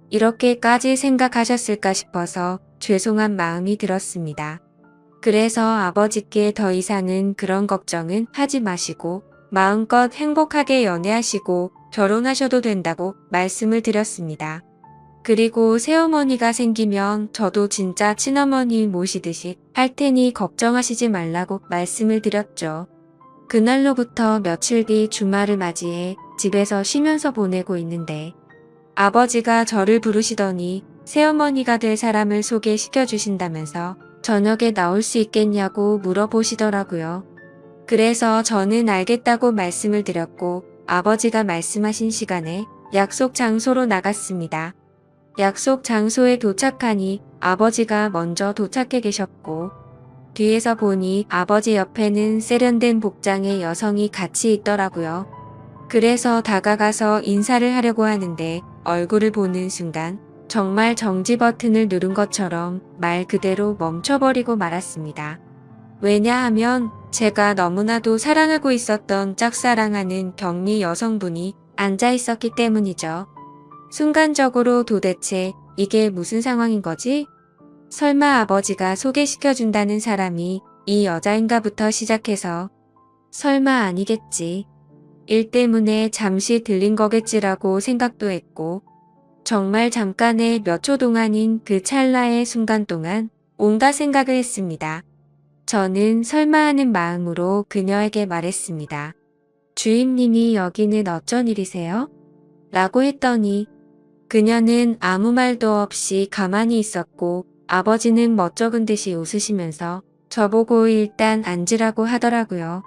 Speaker 1: 이렇게까지 생각하셨을까 싶어서 죄송한 마음이 들었습니다. 그래서 아버지께 더 이상은 그런 걱정은 하지 마시고 마음껏 행복하게 연애하시고 결혼하셔도 된다고 말씀을 드렸습니다. 그리고 새어머니가 생기면 저도 진짜 친어머니 모시듯이 할 테니 걱정하시지 말라고 말씀을 드렸죠. 그날로부터 며칠 뒤 주말을 맞이해 집에서 쉬면서 보내고 있는데 아버지가 저를 부르시더니 새어머니가 될 사람을 소개시켜 주신다면서 저녁에 나올 수 있겠냐고 물어보시더라고요. 그래서 저는 알겠다고 말씀을 드렸고 아버지가 말씀하신 시간에 약속 장소로 나갔습니다. 약속 장소에 도착하니 아버지가 먼저 도착해 계셨고 뒤에서 보니 아버지 옆에는 세련된 복장의 여성이 같이 있더라고요. 그래서 다가가서 인사를 하려고 하는데 얼굴을 보는 순간 정말 정지 버튼을 누른 것처럼 말 그대로 멈춰버리고 말았습니다. 왜냐하면 제가 너무나도 사랑하고 있었던 짝사랑하는 격리 여성분이 앉아 있었기 때문이죠. 순간적으로 도대체 이게 무슨 상황인 거지? 설마 아버지가 소개시켜준다는 사람이 이 여자인가부터 시작해서 설마 아니겠지. 일 때문에 잠시 들린 거겠지라고 생각도 했고 정말 잠깐의 몇 초 동안인 그 찰나의 순간 동안 온갖 생각을 했습니다. 저는 설마 하는 마음으로 그녀에게 말했습니다. 주임님이 여기는 어쩐 일이세요? 라고 했더니 그녀는 아무 말도 없이 가만히 있었고 아버지는 멋쩍은 듯이 웃으시면서 저보고 일단 앉으라고 하더라고요.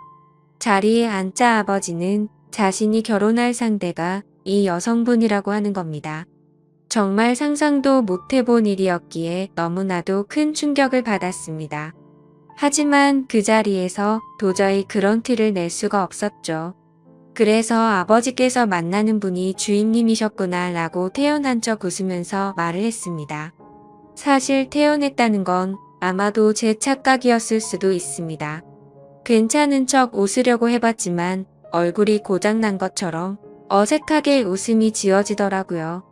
Speaker 1: 자리에 앉자 아버지는 자신이 결혼할 상대가 이 여성분이라고 하는 겁니다. 정말 상상도 못 해본 일이었기에 너무나도 큰 충격을 받았습니다. 하지만 그 자리에서 도저히 그런 티를 낼 수가 없었죠. 그래서 아버지께서 만나는 분이 주임님이셨구나 라고 태연한 척 웃으면서 말을 했습니다. 사실 태연했다는 건 아마도 제 착각이었을 수도 있습니다. 괜찮은 척 웃으려고 해봤지만 얼굴이 고장난 것처럼 어색하게 웃음이 지어지더라고요.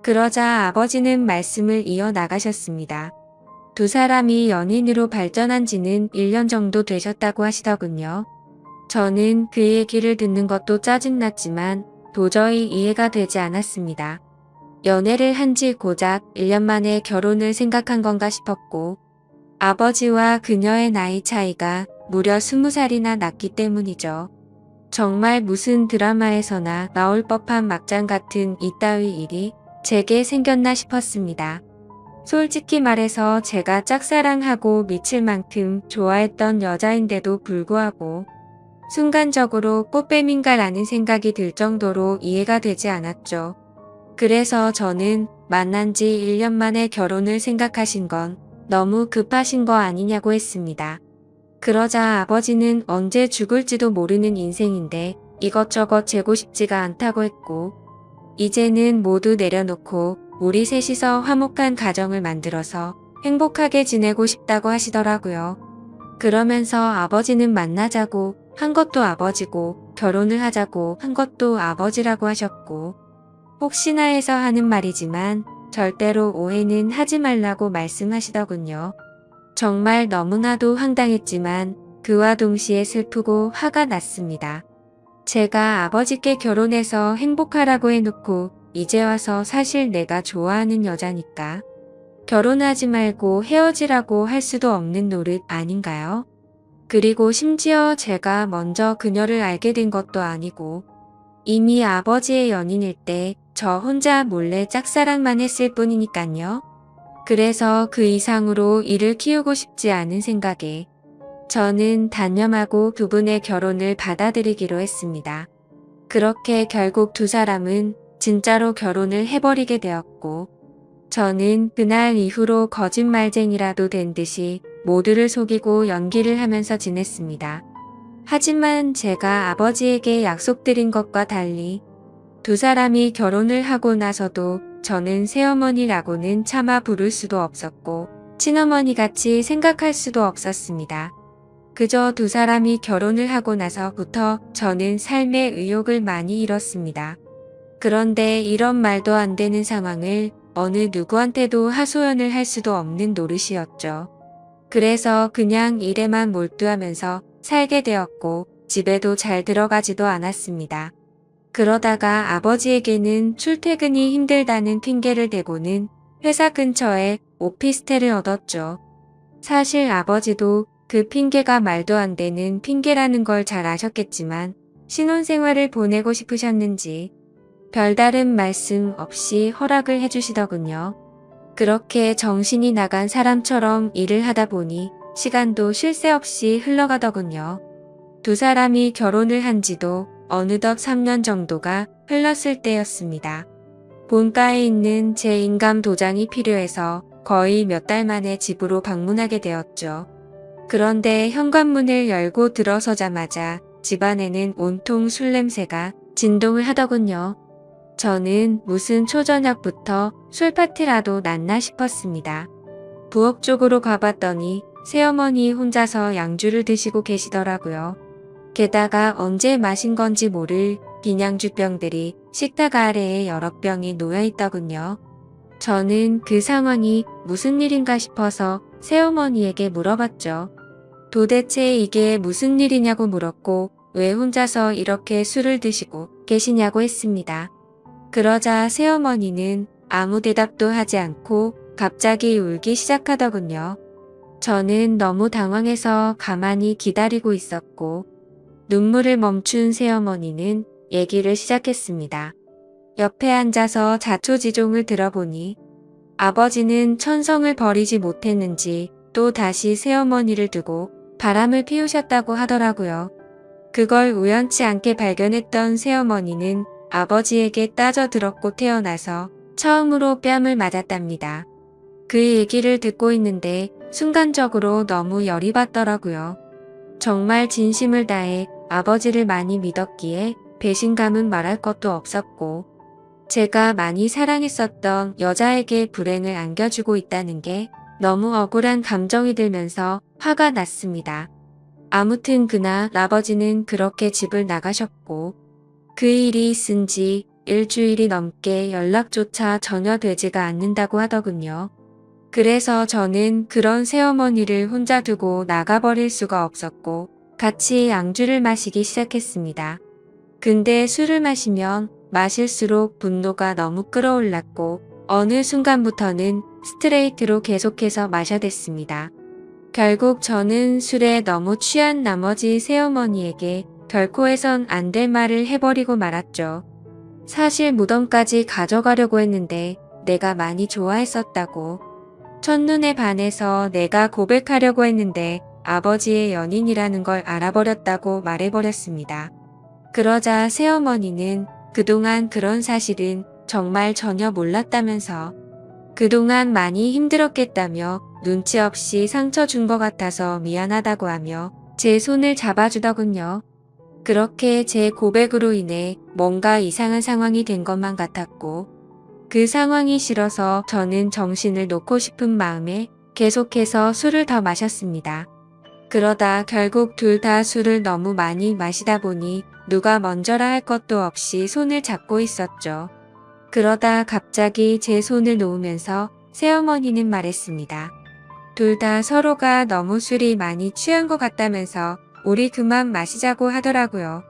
Speaker 1: 그러자 아버지는 말씀을 이어나가셨습니다. 두 사람이 연인으로 발전한 지는 1년 정도 되셨다고 하시더군요. 저는 그 얘기를 듣는 것도 짜증났지만 도저히 이해가 되지 않았습니다. 연애를 한 지 고작 1년 만에 결혼을 생각한 건가 싶었고 아버지와 그녀의 나이 차이가 무려 20살이나 났기 때문이죠. 정말 무슨 드라마에서나 나올 법한 막장 같은 이따위 일이 제게 생겼나 싶었습니다. 솔직히 말해서 제가 짝사랑하고 미칠 만큼 좋아했던 여자인데도 불구하고 순간적으로 꽃뱀인가라는 생각이 들 정도로 이해가 되지 않았죠. 그래서 저는 만난 지 1년 만에 결혼을 생각하신 건 너무 급하신 거 아니냐고 했습니다. 그러자 아버지는 언제 죽을지도 모르는 인생인데 이것저것 재고 싶지가 않다고 했고 이제는 모두 내려놓고 우리 셋이서 화목한 가정을 만들어서 행복하게 지내고 싶다고 하시더라고요. 그러면서 아버지는 만나자고 한 것도 아버지고 결혼을 하자고 한 것도 아버지라고 하셨고 혹시나 해서 하는 말이지만 절대로 오해는 하지 말라고 말씀하시더군요. 정말 너무나도 황당했지만 그와 동시에 슬프고 화가 났습니다. 제가 아버지께 결혼해서 행복하라고 해놓고 이제 와서 사실 내가 좋아하는 여자니까 결혼하지 말고 헤어지라고 할 수도 없는 노릇 아닌가요? 그리고 심지어 제가 먼저 그녀를 알게 된 것도 아니고 이미 아버지의 연인일 때 저 혼자 몰래 짝사랑만 했을 뿐이니깐요. 그래서 그 이상으로 이를 키우고 싶지 않은 생각에 저는 단념하고 두 분의 결혼을 받아들이기로 했습니다. 그렇게 결국 두 사람은 진짜로 결혼을 해버리게 되었고 저는 그날 이후로 거짓말쟁이라도 된 듯이 모두를 속이고 연기를 하면서 지냈습니다. 하지만 제가 아버지에게 약속드린 것과 달리 두 사람이 결혼을 하고 나서도 저는 새어머니라고는 차마 부를 수도 없었고 친어머니같이 생각할 수도 없었습니다. 그저 두 사람이 결혼을 하고 나서부터 저는 삶의 의욕을 많이 잃었습니다. 그런데 이런 말도 안 되는 상황을 어느 누구한테도 하소연을 할 수도 없는 노릇이었죠. 그래서 그냥 일에만 몰두하면서 살게 되었고 집에도 잘 들어가지도 않았습니다. 그러다가 아버지에게는 출퇴근이 힘들다는 핑계를 대고는 회사 근처에 오피스텔을 얻었죠. 사실 아버지도 그 핑계가 말도 안 되는 핑계라는 걸 잘 아셨겠지만 신혼생활을 보내고 싶으셨는지 별다른 말씀 없이 허락을 해주시더군요. 그렇게 정신이 나간 사람처럼 일을 하다 보니 시간도 쉴 새 없이 흘러가더군요. 두 사람이 결혼을 한 지도 어느덧 3년 정도가 흘렀을 때였습니다. 본가에 있는 제 인감 도장이 필요해서 거의 몇 달 만에 집으로 방문하게 되었죠. 그런데 현관문을 열고 들어서자마자 집안에는 온통 술 냄새가 진동을 하더군요. 저는 무슨 초저녁부터 술 파티라도 났나 싶었습니다. 부엌 쪽으로 가봤더니 새어머니 혼자서 양주를 드시고 계시더라고요. 게다가 언제 마신 건지 모를 비냥주병들이 식탁 아래에 여러 병이 놓여 있더군요. 저는 그 상황이 무슨 일인가 싶어서 새어머니에게 물어봤죠. 도대체 이게 무슨 일이냐고 물었고 왜 혼자서 이렇게 술을 드시고 계시냐고 했습니다. 그러자 새어머니는 아무 대답도 하지 않고 갑자기 울기 시작하더군요. 저는 너무 당황해서 가만히 기다리고 있었고 눈물을 멈춘 새어머니는 얘기를 시작했습니다. 옆에 앉아서 자초지종을 들어보니 아버지는 천성을 버리지 못했는지 또 다시 새어머니를 두고 바람을 피우셨다고 하더라고요. 그걸 우연치 않게 발견했던 새어머니는 아버지에게 따져들었고 태어나서 처음으로 뺨을 맞았답니다. 그 얘기를 듣고 있는데 순간적으로 너무 열이 받더라고요. 정말 진심을 다해 아버지를 많이 믿었기에 배신감은 말할 것도 없었고 제가 많이 사랑했었던 여자에게 불행을 안겨주고 있다는 게 너무 억울한 감정이 들면서 화가 났습니다. 아무튼 그날 아버지는 그렇게 집을 나가셨고 그 일이 있은 지 일주일이 넘게 연락조차 전혀 되지가 않는다고 하더군요. 그래서 저는 그런 새어머니를 혼자 두고 나가버릴 수가 없었고 같이 양주를 마시기 시작했습니다. 근데 술을 마시면 마실수록 분노가 너무 끌어올랐고 어느 순간부터는 스트레이트로 계속해서 마셔댔습니다. 결국 저는 술에 너무 취한 나머지 새어머니에게 결코 해선 안 될 말을 해버리고 말았죠. 사실 무덤까지 가져가려고 했는데 내가 많이 좋아했었다고. 첫눈에 반해서 내가 고백하려고 했는데 아버지의 연인이라는 걸 알아버렸다고 말해버렸습니다. 그러자 새어머니는 그동안 그런 사실은 정말 전혀 몰랐다면서 그동안 많이 힘들었겠다며 눈치 없이 상처 준 것 같아서 미안하다고 하며 제 손을 잡아주더군요. 그렇게 제 고백으로 인해 뭔가 이상한 상황이 된 것만 같았고 그 상황이 싫어서 저는 정신을 놓고 싶은 마음에 계속해서 술을 더 마셨습니다. 그러다 결국 둘 다 술을 너무 많이 마시다 보니 누가 먼저라 할 것도 없이 손을 잡고 있었죠. 그러다 갑자기 제 손을 놓으면서 새어머니는 말했습니다. 둘 다 서로가 너무 술이 많이 취한 것 같다면서 우리 그만 마시자고 하더라고요.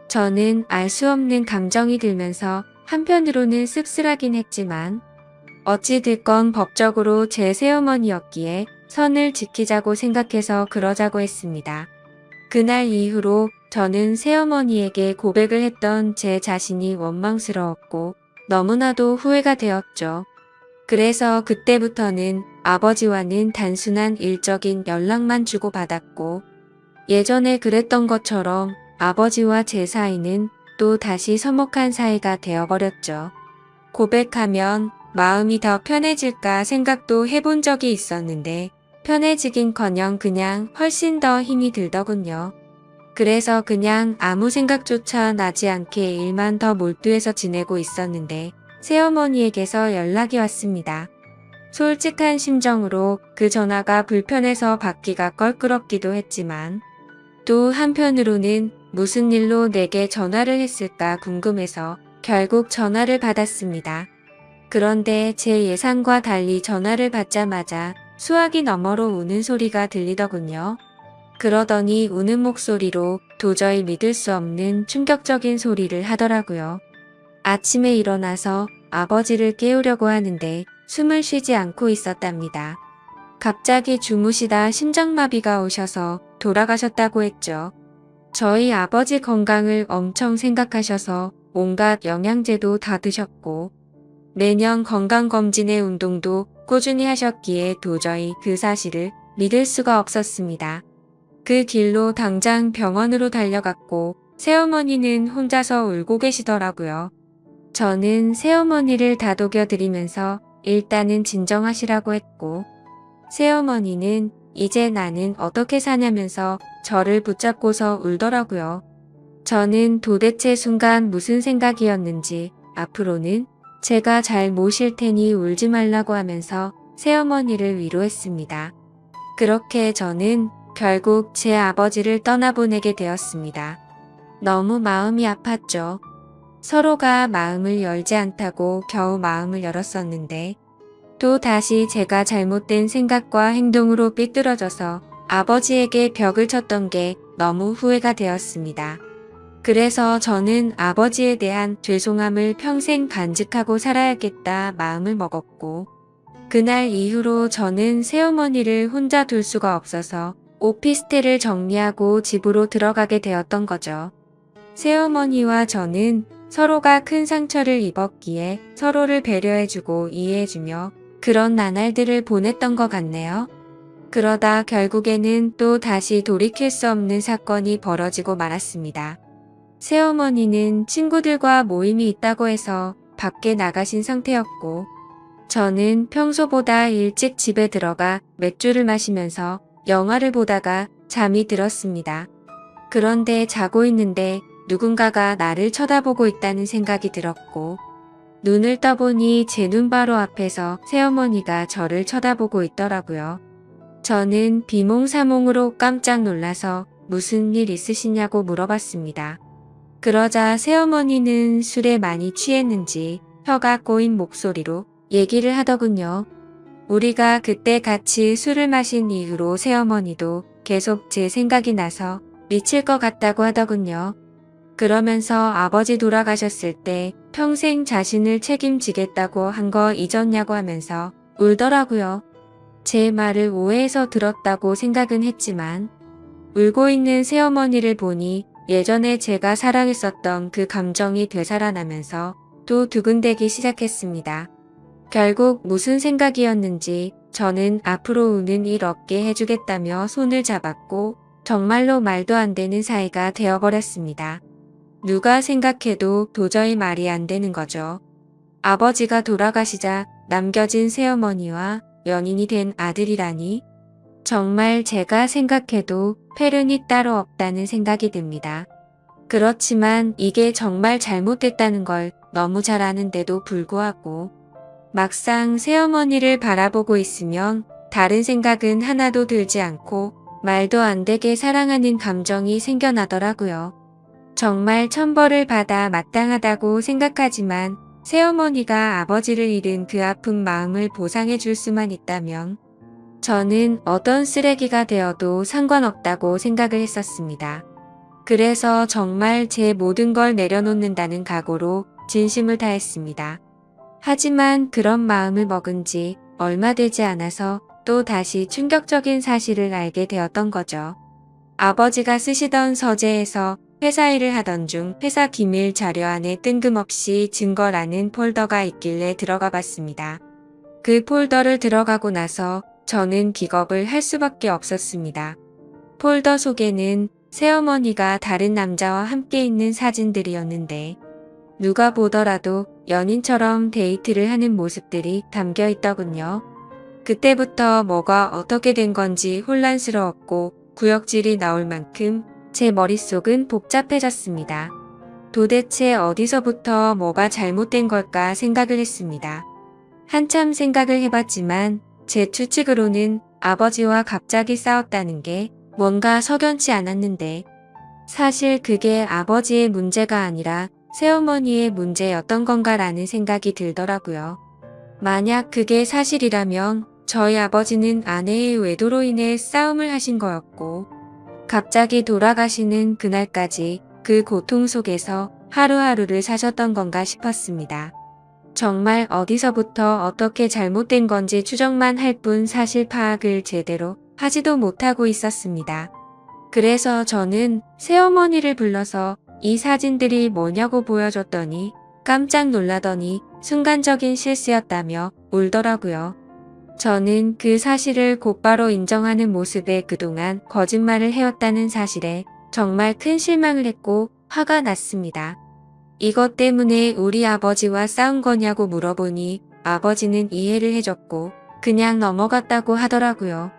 Speaker 1: 저는 알 수 없는 감정이 들면서 한편으로는 씁쓸하긴 했지만 어찌 됐건 법적으로 제 새어머니였기에 선을 지키자고 생각해서 그러자고 했습니다. 그날 이후로 저는 새어머니에게 고백을 했던 제 자신이 원망스러웠고 너무나도 후회가 되었죠. 그래서 그때부터는 아버지와는 단순한 일적인 연락만 주고받았고 예전에 그랬던 것처럼 아버지와 제 사이는 또 다시 서먹한 사이가 되어버렸죠. 고백하면 마음이 더 편해질까 생각도 해본 적이 있었는데 편해지긴커녕 그냥 훨씬 더 힘이 들더군요. 그래서 그냥 아무 생각조차 나지 않게 일만 더 몰두해서 지내고 있었는데 새어머니에게서 연락이 왔습니다. 솔직한 심정으로 그 전화가 불편해서 받기가 껄끄럽기도 했지만 또 한편으로는 무슨 일로 내게 전화를 했을까 궁금해서 결국 전화를 받았습니다. 그런데 제 예상과 달리 전화를 받자마자 수화기 너머로 우는 소리가 들리더군요. 그러더니 우는 목소리로 도저히 믿을 수 없는 충격적인 소리를 하더라고요. 아침에 일어나서 아버지를 깨우려고 하는데 숨을 쉬지 않고 있었답니다. 갑자기 주무시다 심장마비가 오셔서 돌아가셨다고 했죠. 저희 아버지 건강을 엄청 생각하셔서 온갖 영양제도 다 드셨고 매년 건강검진에 운동도 꾸준히 하셨기에 도저히 그 사실을 믿을 수가 없었습니다. 그 길로 당장 병원으로 달려갔고 새어머니는 혼자서 울고 계시더라고요. 저는 새어머니를 다독여드리면서 일단은 진정하시라고 했고 새어머니는 이제 나는 어떻게 사냐면서 저를 붙잡고서 울더라고요. 저는 도대체 순간 무슨 생각이었는지 앞으로는 제가 잘 모실 테니 울지 말라고 하면서 새어머니를 위로했습니다. 그렇게 저는 결국 제 아버지를 떠나보내게 되었습니다. 너무 마음이 아팠죠. 서로가 마음을 열지 않다고 겨우 마음을 열었었는데 또 다시 제가 잘못된 생각과 행동으로 삐뚤어져서 아버지에게 벽을 쳤던 게 너무 후회가 되었습니다. 그래서 저는 아버지에 대한 죄송함을 평생 간직하고 살아야겠다 마음을 먹었고 그날 이후로 저는 새어머니를 혼자 둘 수가 없어서 오피스텔을 정리하고 집으로 들어가게 되었던 거죠. 새어머니와 저는 서로가 큰 상처를 입었기에 서로를 배려해주고 이해해주며 그런 나날들을 보냈던 것 같네요. 그러다 결국에는 또 다시 돌이킬 수 없는 사건이 벌어지고 말았습니다. 새어머니는 친구들과 모임이 있다고 해서 밖에 나가신 상태였고 저는 평소보다 일찍 집에 들어가 맥주를 마시면서 영화를 보다가 잠이 들었습니다. 그런데 자고 있는데 누군가가 나를 쳐다보고 있다는 생각이 들었고 눈을 떠보니 제 눈 바로 앞에서 새어머니가 저를 쳐다보고 있더라고요. 저는 비몽사몽으로 깜짝 놀라서 무슨 일 있으시냐고 물어봤습니다. 그러자 새어머니는 술에 많이 취했는지 혀가 꼬인 목소리로 얘기를 하더군요. 우리가 그때 같이 술을 마신 이후로 새어머니도 계속 제 생각이 나서 미칠 것 같다고 하더군요. 그러면서 아버지 돌아가셨을 때 평생 자신을 책임지겠다고 한 거 잊었냐고 하면서 울더라고요. 제 말을 오해해서 들었다고 생각은 했지만 울고 있는 새어머니를 보니 예전에 제가 사랑했었던 그 감정이 되살아나면서 또 두근대기 시작했습니다. 결국 무슨 생각이었는지 저는 앞으로 우는 일 없게 해주겠다며 손을 잡았고 정말로 말도 안 되는 사이가 되어버렸습니다. 누가 생각해도 도저히 말이 안 되는 거죠. 아버지가 돌아가시자 남겨진 새어머니와 연인이 된 아들이라니 정말 제가 생각해도 패륜이 따로 없다는 생각이 듭니다. 그렇지만 이게 정말 잘못됐다는 걸 너무 잘 아는데도 불구하고 막상 새어머니를 바라보고 있으면 다른 생각은 하나도 들지 않고 말도 안 되게 사랑하는 감정이 생겨나더라고요. 정말 천벌을 받아 마땅하다고 생각하지만 새어머니가 아버지를 잃은 그 아픈 마음을 보상해 줄 수만 있다면 저는 어떤 쓰레기가 되어도 상관없다고 생각을 했었습니다. 그래서 정말 제 모든 걸 내려놓는다는 각오로 진심을 다했습니다. 하지만 그런 마음을 먹은 지 얼마 되지 않아서 또 다시 충격적인 사실을 알게 되었던 거죠. 아버지가 쓰시던 서재에서 회사 일을 하던 중 회사 기밀 자료 안에 뜬금없이 증거라는 폴더가 있길래 들어가 봤습니다. 그 폴더를 들어가고 나서 저는 기겁을 할 수밖에 없었습니다. 폴더 속에는 새어머니가 다른 남자와 함께 있는 사진들이었는데 누가 보더라도 연인처럼 데이트를 하는 모습들이 담겨 있더군요. 그때부터 뭐가 어떻게 된 건지 혼란스러웠고 구역질이 나올 만큼 제 머릿속은 복잡해졌습니다. 도대체 어디서부터 뭐가 잘못된 걸까 생각을 했습니다. 한참 생각을 해봤지만 제 추측으로는 아버지와 갑자기 싸웠다는 게 뭔가 석연치 않았는데 사실 그게 아버지의 문제가 아니라 새어머니의 문제였던 건가라는 생각이 들더라고요. 만약 그게 사실이라면 저희 아버지는 아내의 외도로 인해 싸움을 하신 거였고 갑자기 돌아가시는 그날까지 그 고통 속에서 하루하루를 사셨던 건가 싶었습니다. 정말 어디서부터 어떻게 잘못된 건지 추정만 할 뿐 사실 파악을 제대로 하지도 못하고 있었습니다. 그래서 저는 새어머니를 불러서 이 사진들이 뭐냐고 보여줬더니 깜짝 놀라더니 순간적인 실수였다며 울더라고요. 저는 그 사실을 곧바로 인정하는 모습에 그동안 거짓말을 해왔다는 사실에 정말 큰 실망을 했고 화가 났습니다. 이것 때문에 우리 아버지와 싸운 거냐고 물어보니 아버지는 이해를 해줬고 그냥 넘어갔다고 하더라고요.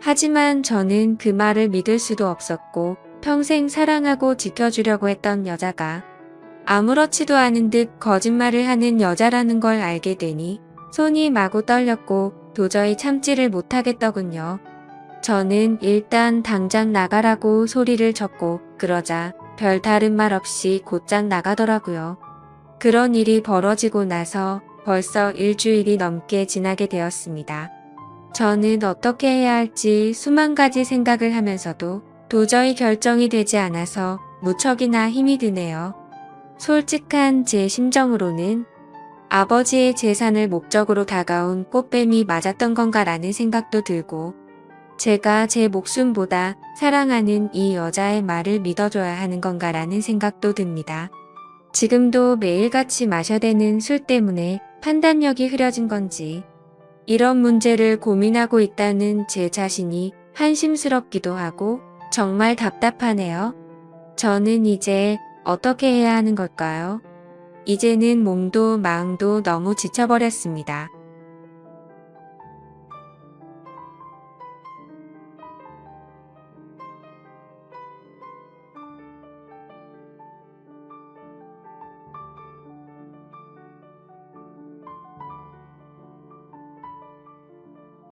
Speaker 1: 하지만 저는 그 말을 믿을 수도 없었고 평생 사랑하고 지켜주려고 했던 여자가 아무렇지도 않은 듯 거짓말을 하는 여자라는 걸 알게 되니 손이 마구 떨렸고 도저히 참지를 못하겠더군요. 저는 일단 당장 나가라고 소리를 쳤고 그러자 별다른 말 없이 곧장 나가더라고요. 그런 일이 벌어지고 나서 벌써 일주일이 넘게 지나게 되었습니다. 저는 어떻게 해야 할지 수만 가지 생각을 하면서도 도저히 결정이 되지 않아서 무척이나 힘이 드네요. 솔직한 제 심정으로는 아버지의 재산을 목적으로 다가온 꽃뱀이 맞았던 건가라는 생각도 들고 제가 제 목숨보다 사랑하는 이 여자의 말을 믿어줘야 하는 건가라는 생각도 듭니다. 지금도 매일같이 마셔대는 술 때문에 판단력이 흐려진 건지 이런 문제를 고민하고 있다는 제 자신이 한심스럽기도 하고 정말 답답하네요. 저는 이제 어떻게 해야 하는 걸까요? 이제는 몸도 마음도 너무 지쳐버렸습니다.